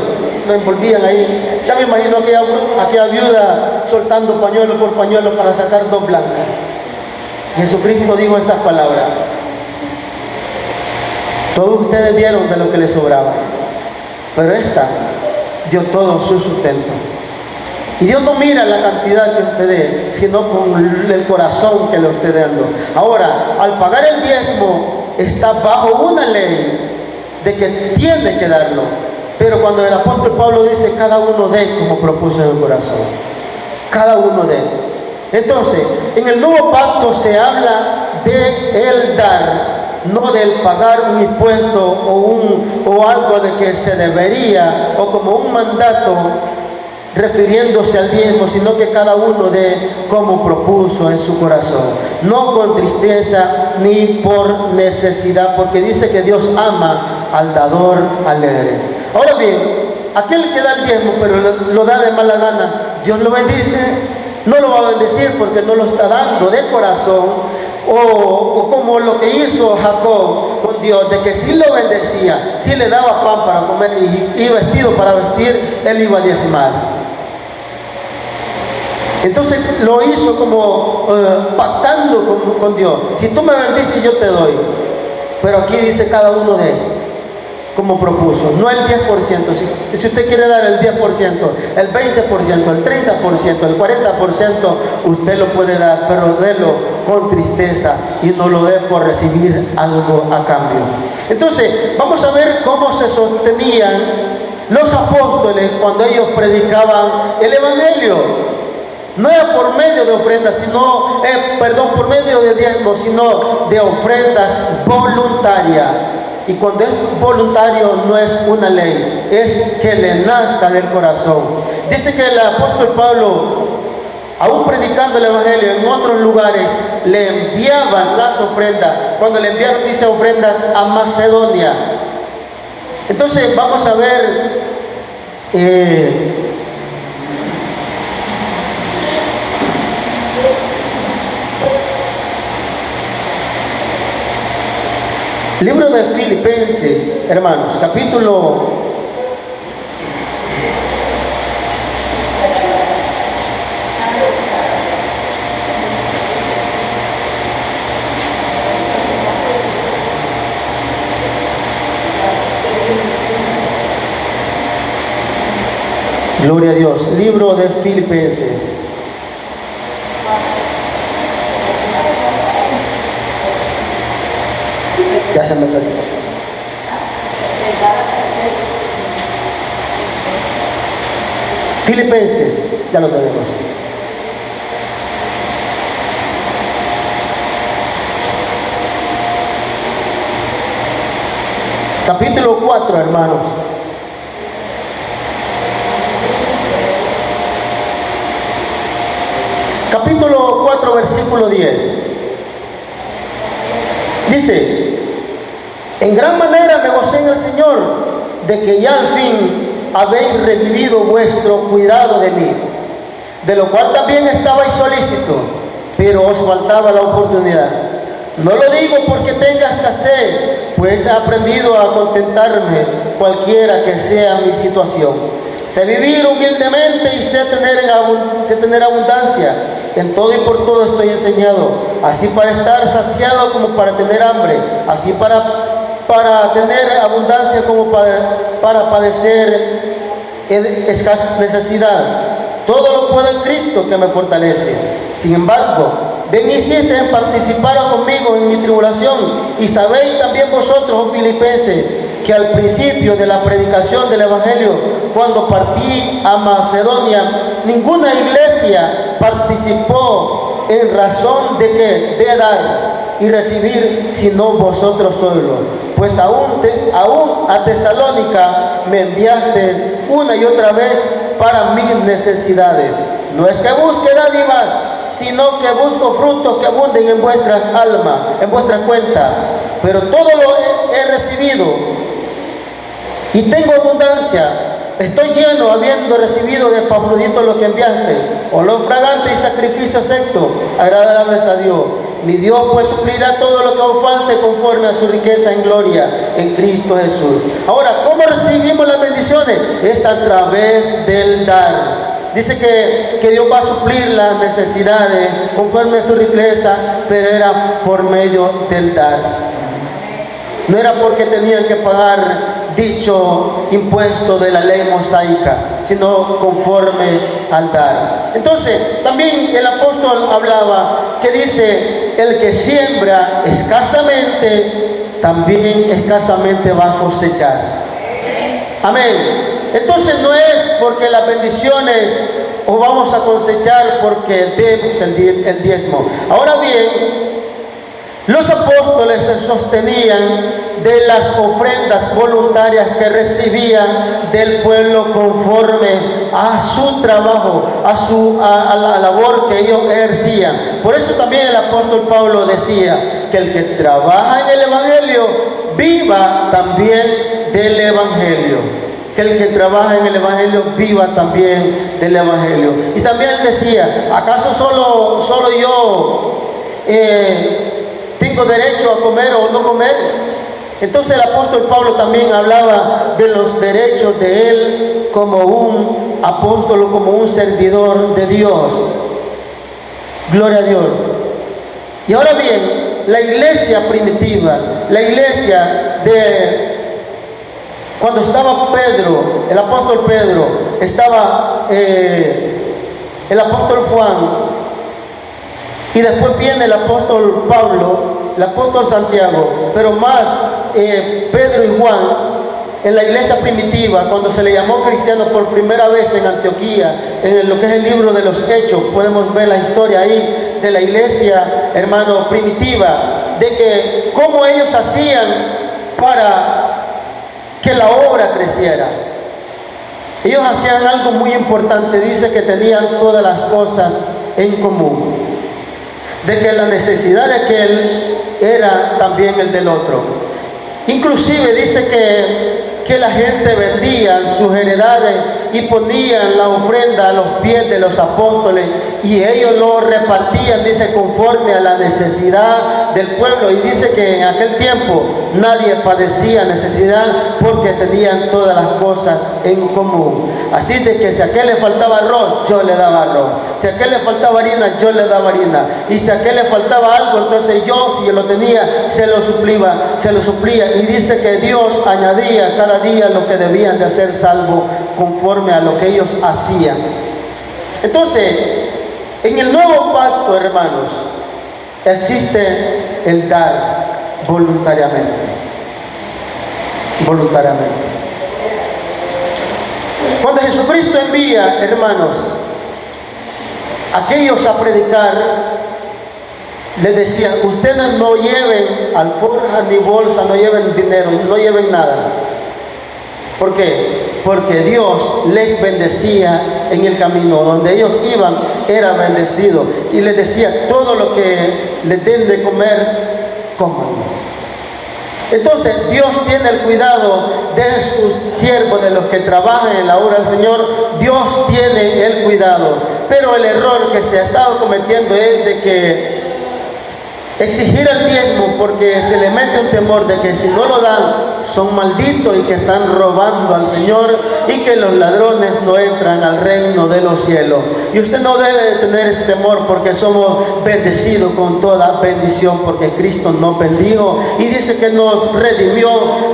lo envolvían ahí. Ya me imagino aquella viuda soltando pañuelo por pañuelo para sacar 2 blancas. Jesucristo dijo estas palabras: todos ustedes dieron de lo que les sobraba, pero esta dio todo su sustento. Y Dios no mira la cantidad que usted dé, sino con el corazón que le esté dando. Ahora, al pagar el diezmo, está bajo una ley de que tiene que darlo. Pero cuando el apóstol Pablo dice: cada uno dé como propuso en el corazón, cada uno dé. Entonces, en el nuevo pacto se habla de el dar, no del pagar un impuesto o algo de que se debería, o como un mandato refiriéndose al diezmo, sino que cada uno dé como propuso en su corazón, no con tristeza ni por necesidad, porque dice que Dios ama al dador alegre. Ahora bien, aquel que da el diezmo pero lo da de mala gana, Dios lo bendice, no lo va a bendecir porque no lo está dando de corazón, o como lo que hizo Jacob con Dios, de que si lo bendecía, si le daba pan para comer y vestido para vestir, él iba a diezmar. Entonces lo hizo como pactando con Dios. Si tú me bendices, yo te doy. Pero aquí dice cada uno de ellos, como propuso, no el 10%. Si usted quiere dar el 10%, el 20%, el 30%, el 40%, usted lo puede dar, pero délo con tristeza y no lo dé por recibir algo a cambio. Entonces, vamos a ver cómo se sostenían los apóstoles cuando ellos predicaban el Evangelio. No era por medio de ofrendas, por medio de diezmos, sino de ofrendas voluntarias. Y cuando es voluntario no es una ley, es que le nazca del corazón. Dice que el apóstol Pablo, aún predicando el Evangelio en otros lugares, le enviaban las ofrendas. Cuando le enviaron, dice, ofrendas a Macedonia. Entonces vamos a ver libro de Filipenses, hermanos, capítulo 4. Gloria a Dios. Libro de Filipenses. Ya se me perdió. Filipenses, ya lo tenemos. Capítulo 4, hermanos. Capítulo 4, versículo 10. Dice: en gran manera me gocé en el Señor de que ya al fin habéis revivido vuestro cuidado de mí, de lo cual también estabais solícito, pero os faltaba la oportunidad. No lo digo porque tenga escasez, pues he aprendido a contentarme cualquiera que sea mi situación. Sé vivir humildemente y sé tener abundancia. En todo y por todo estoy enseñado, así para estar saciado como para tener hambre, así para tener abundancia como para padecer necesidad. Todo lo puedo en Cristo que me fortalece. Sin embargo, ven hiciste en participar conmigo en mi tribulación, y sabéis también vosotros, oh Filipenses, que al principio de la predicación del Evangelio, cuando partí a Macedonia, ninguna iglesia participó en razón de que de dar y recibir, sino vosotros solos. Pues aún a Tesalónica me enviaste una y otra vez para mis necesidades. No es que busque dádivas, sino que busco frutos que abunden en vuestras almas, en vuestra cuenta. Pero todo lo he recibido y tengo abundancia. Estoy lleno, habiendo recibido de Epafrodito lo que enviaste, olor fragante y sacrificio acepto, agradables a Dios. Mi Dios pues suplirá todo lo que os falte conforme a su riqueza en gloria en Cristo Jesús. Ahora, ¿cómo recibimos las bendiciones? Es a través del dar. Dice que Dios va a suplir las necesidades conforme a su riqueza, pero era por medio del dar. No era porque tenían que pagar dicho impuesto de la ley mosaica, sino conforme al dar. Entonces, también el apóstol hablaba que dice: el que siembra escasamente, también escasamente va a cosechar. Amén. Entonces no es porque las bendiciones o vamos a cosechar porque demos el diezmo. Ahora bien, los apóstoles se sostenían de las ofrendas voluntarias que recibían del pueblo conforme a su trabajo, a la labor que ellos ejercían. Por eso también el apóstol Pablo decía que el que trabaja en el Evangelio viva también del Evangelio. Que el que trabaja en el Evangelio viva también del Evangelio. Y también él decía, ¿acaso solo yo tengo derecho a comer o no comer? Entonces el apóstol Pablo también hablaba de los derechos de él como un apóstol, como un servidor de Dios. Gloria a Dios. Y ahora bien, la iglesia primitiva, la iglesia de cuando estaba Pedro, el apóstol Pedro, estaba el apóstol Juan, y después viene el apóstol Pablo, el apóstol Santiago, pero más Pedro y Juan, en la iglesia primitiva, cuando se le llamó cristiano por primera vez en Antioquía, en lo que es el libro de los Hechos, podemos ver la historia ahí de la iglesia, hermano, primitiva, de que cómo ellos hacían para que la obra creciera. Ellos hacían algo muy importante, dice que tenían todas las cosas en común, de que la necesidad de aquel era también el del otro. Inclusive dice que la gente vendía sus heredades y ponían la ofrenda a los pies de los apóstoles y ellos lo repartían, dice, conforme a la necesidad del pueblo. Y dice que en aquel tiempo nadie padecía necesidad porque tenían todas las cosas en común. Así de que si a aquel le faltaba arroz, yo le daba arroz. Si a aquel le faltaba harina, yo le daba harina. Y si a aquel le faltaba algo, entonces yo, si lo tenía, se lo suplía. Y dice que Dios añadía cada día lo que debían de hacer salvo conforme a lo que ellos hacían. Entonces, en el nuevo pacto, hermanos, existe el dar voluntariamente. Cuando Jesucristo envía, hermanos, aquellos a predicar, les decía, ustedes no lleven alforja ni bolsa, no lleven dinero, no lleven nada. ¿Por qué? Porque Dios les bendecía en el camino. Donde ellos iban era bendecido. Y les decía, todo lo que les den de comer, coman. Entonces Dios tiene el cuidado de sus siervos, de los que trabajan en la obra del Señor. Dios tiene el cuidado. Pero el error que se ha estado cometiendo es de que exigir el diezmo, porque se le mete un temor de que si no lo dan son malditos y que están robando al Señor y que los ladrones no entran al reino de los cielos. Y usted no debe de tener ese temor, porque somos bendecidos con toda bendición, porque Cristo nos bendijo y dice que nos redimió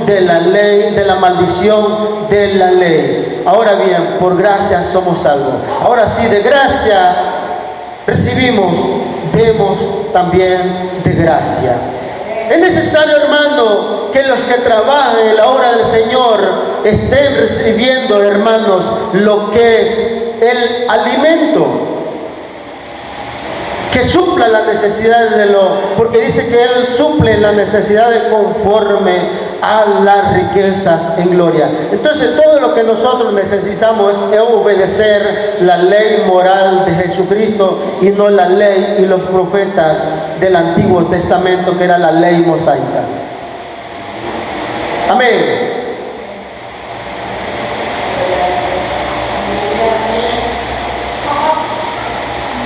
de la ley, de la maldición de la ley. Ahora bien, por gracia somos salvos. Ahora sí, de gracia recibimos, demos también de gracia. Es necesario, hermano, que los que trabajan en la obra del Señor estén recibiendo, hermanos, lo que es el alimento, que supla las necesidades porque dice que Él suple las necesidades conforme a las riquezas en gloria. Entonces todo lo que nosotros necesitamos es obedecer la ley moral de Jesucristo y no la ley y los profetas del Antiguo Testamento, que era la ley mosaica. Amén.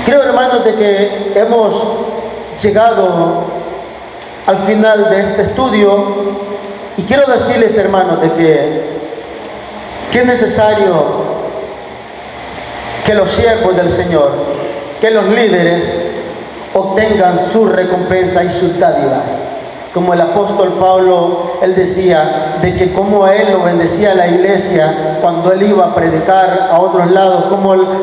Creo, hermanos, de que hemos llegado al final de este estudio. Y quiero decirles, hermanos, de que es necesario que los siervos del Señor, que los líderes obtengan su recompensa y sus dádivas. Como el apóstol Pablo, él decía de que como a él lo bendecía la iglesia cuando él iba a predicar a otros lados,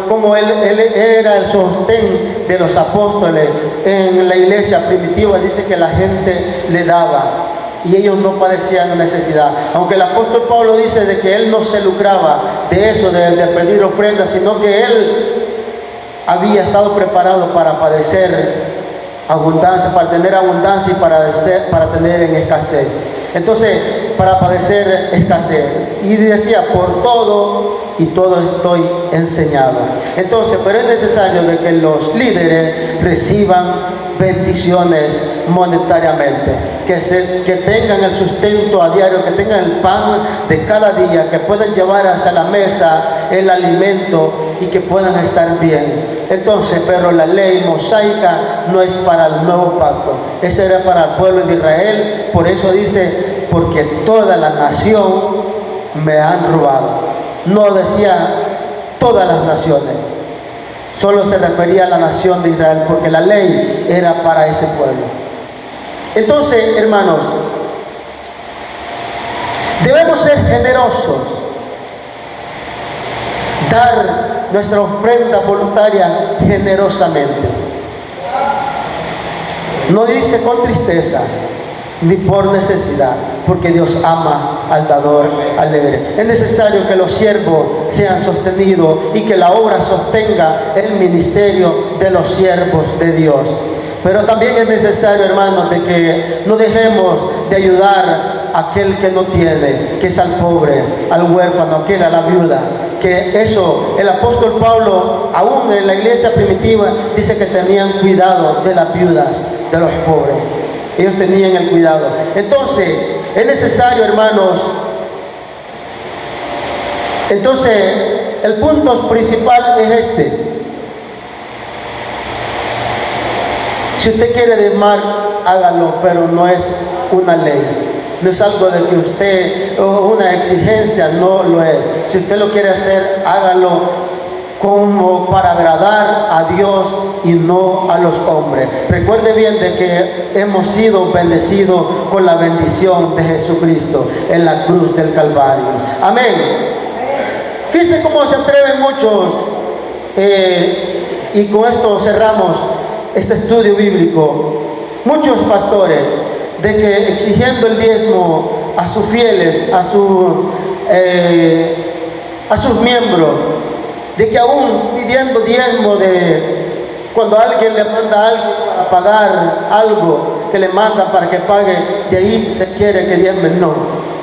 como él era el sostén de los apóstoles en la iglesia primitiva. Dice que la gente le daba y ellos no padecían necesidad. Aunque el apóstol Pablo dice de que él no se lucraba de eso, de pedir ofrendas, sino que él había estado preparado para padecer abundancia, para tener abundancia y para tener en escasez. Entonces, para padecer escasez. Y decía, por todo y todo estoy enseñado. Entonces, pero es necesario de que los líderes reciban bendiciones monetariamente, que tengan el sustento a diario, que tengan el pan de cada día, que puedan llevar hacia la mesa el alimento y que puedan estar bien. Entonces, pero la ley mosaica no es para el nuevo pacto, esa era para el pueblo de Israel. Por eso dice, porque toda la nación me han robado. No decía todas las naciones, solo se refería a la nación de Israel, porque la ley era para ese pueblo. Entonces, hermanos, debemos ser generosos, dar nuestra ofrenda voluntaria generosamente. No dice con tristeza ni por necesidad, porque Dios ama al dador alegre. Es necesario que los siervos sean sostenidos y que la obra sostenga el ministerio de los siervos de Dios. Pero también es necesario, hermanos, de que no dejemos de ayudar a aquel que no tiene, que es al pobre, al huérfano, aquel a la viuda. Que eso, el apóstol Pablo, aún en la iglesia primitiva, dice que tenían cuidado de las viudas, de los pobres. Ellos tenían el cuidado. Entonces, es necesario, hermanos. Entonces, el punto principal es este. Si usted quiere diezmar, hágalo, pero no es una ley. No es algo de que usted, una exigencia, no lo es. Si usted lo quiere hacer, hágalo como para agradar a Dios y no a los hombres. Recuerde bien de que hemos sido bendecidos con la bendición de Jesucristo en la cruz del Calvario. Amén. Fíjense cómo se atreven muchos, y con esto cerramos este estudio bíblico, muchos pastores, de que exigiendo el diezmo a sus fieles, a sus miembros, de que aún pidiendo diezmo, de cuando alguien le manda a alguien para pagar algo que le manda para que pague, de ahí se quiere que diezmen. No,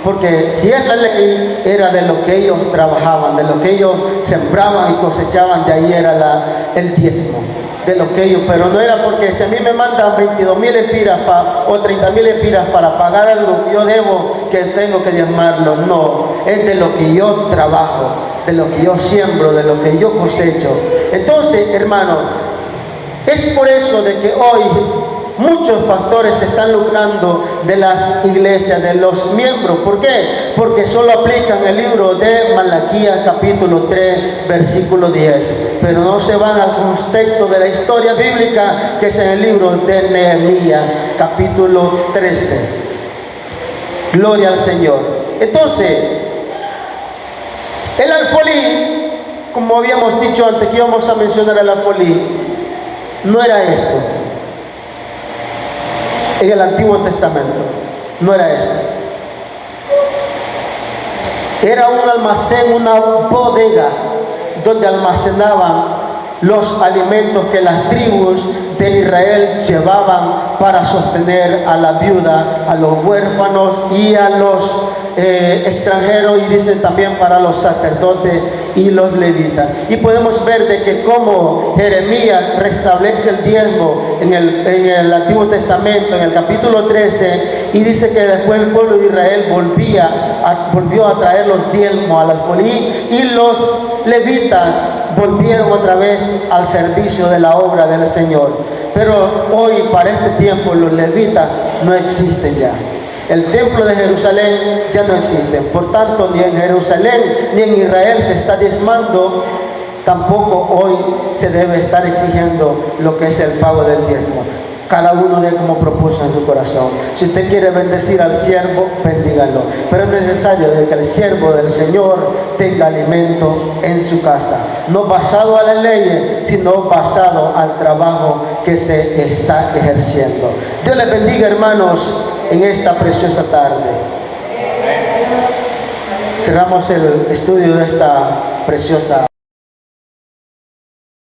porque si es la ley, era de lo que ellos trabajaban, de lo que ellos sembraban y cosechaban, de ahí era el diezmo, de lo que ellos, pero no era porque si a mí me mandan 22,000 empiras o 30,000 empiras para pagar algo que yo debo, que tengo que diezmarlo. No, es de lo que yo trabajo, de lo que yo siembro, de lo que yo cosecho. Entonces, hermano, es por eso de que hoy muchos pastores se están lucrando de las iglesias, de los miembros. ¿Por qué? Porque solo aplican el libro de Malaquías capítulo 3 versículo 10, pero no se van al contexto de la historia bíblica, que es en el libro de Nehemías capítulo 13. Gloria al Señor. Entonces, el alfolí, como habíamos dicho antes que íbamos a mencionar el alfolí, no era esto. En el Antiguo Testamento no era esto. Era un almacén, una bodega donde almacenaban los alimentos que las tribus de Israel llevaban para sostener a la viuda, a los huérfanos y a los extranjeros, y dicen también para los sacerdotes y los levitas. Y podemos ver de que como Jeremías restablece el diezmo en el Antiguo Testamento, en el capítulo 13, y dice que después el pueblo de Israel volvió a traer los diezmos al alfolí, y los levitas volvieron otra vez al servicio de la obra del Señor. Pero hoy, para este tiempo, los levitas no existen ya. El templo de Jerusalén ya no existe. Por tanto, ni en Jerusalén ni en Israel se está diezmando. Tampoco hoy se debe estar exigiendo lo que es el pago del diezmo. Cada uno de como propuso en su corazón. Si usted quiere bendecir al siervo, bendígalo. Pero es necesario de que el siervo del Señor tenga alimento en su casa. No basado a las leyes, sino basado al trabajo que se está ejerciendo. Dios les bendiga, hermanos, en esta preciosa tarde. Cerramos el estudio de esta preciosa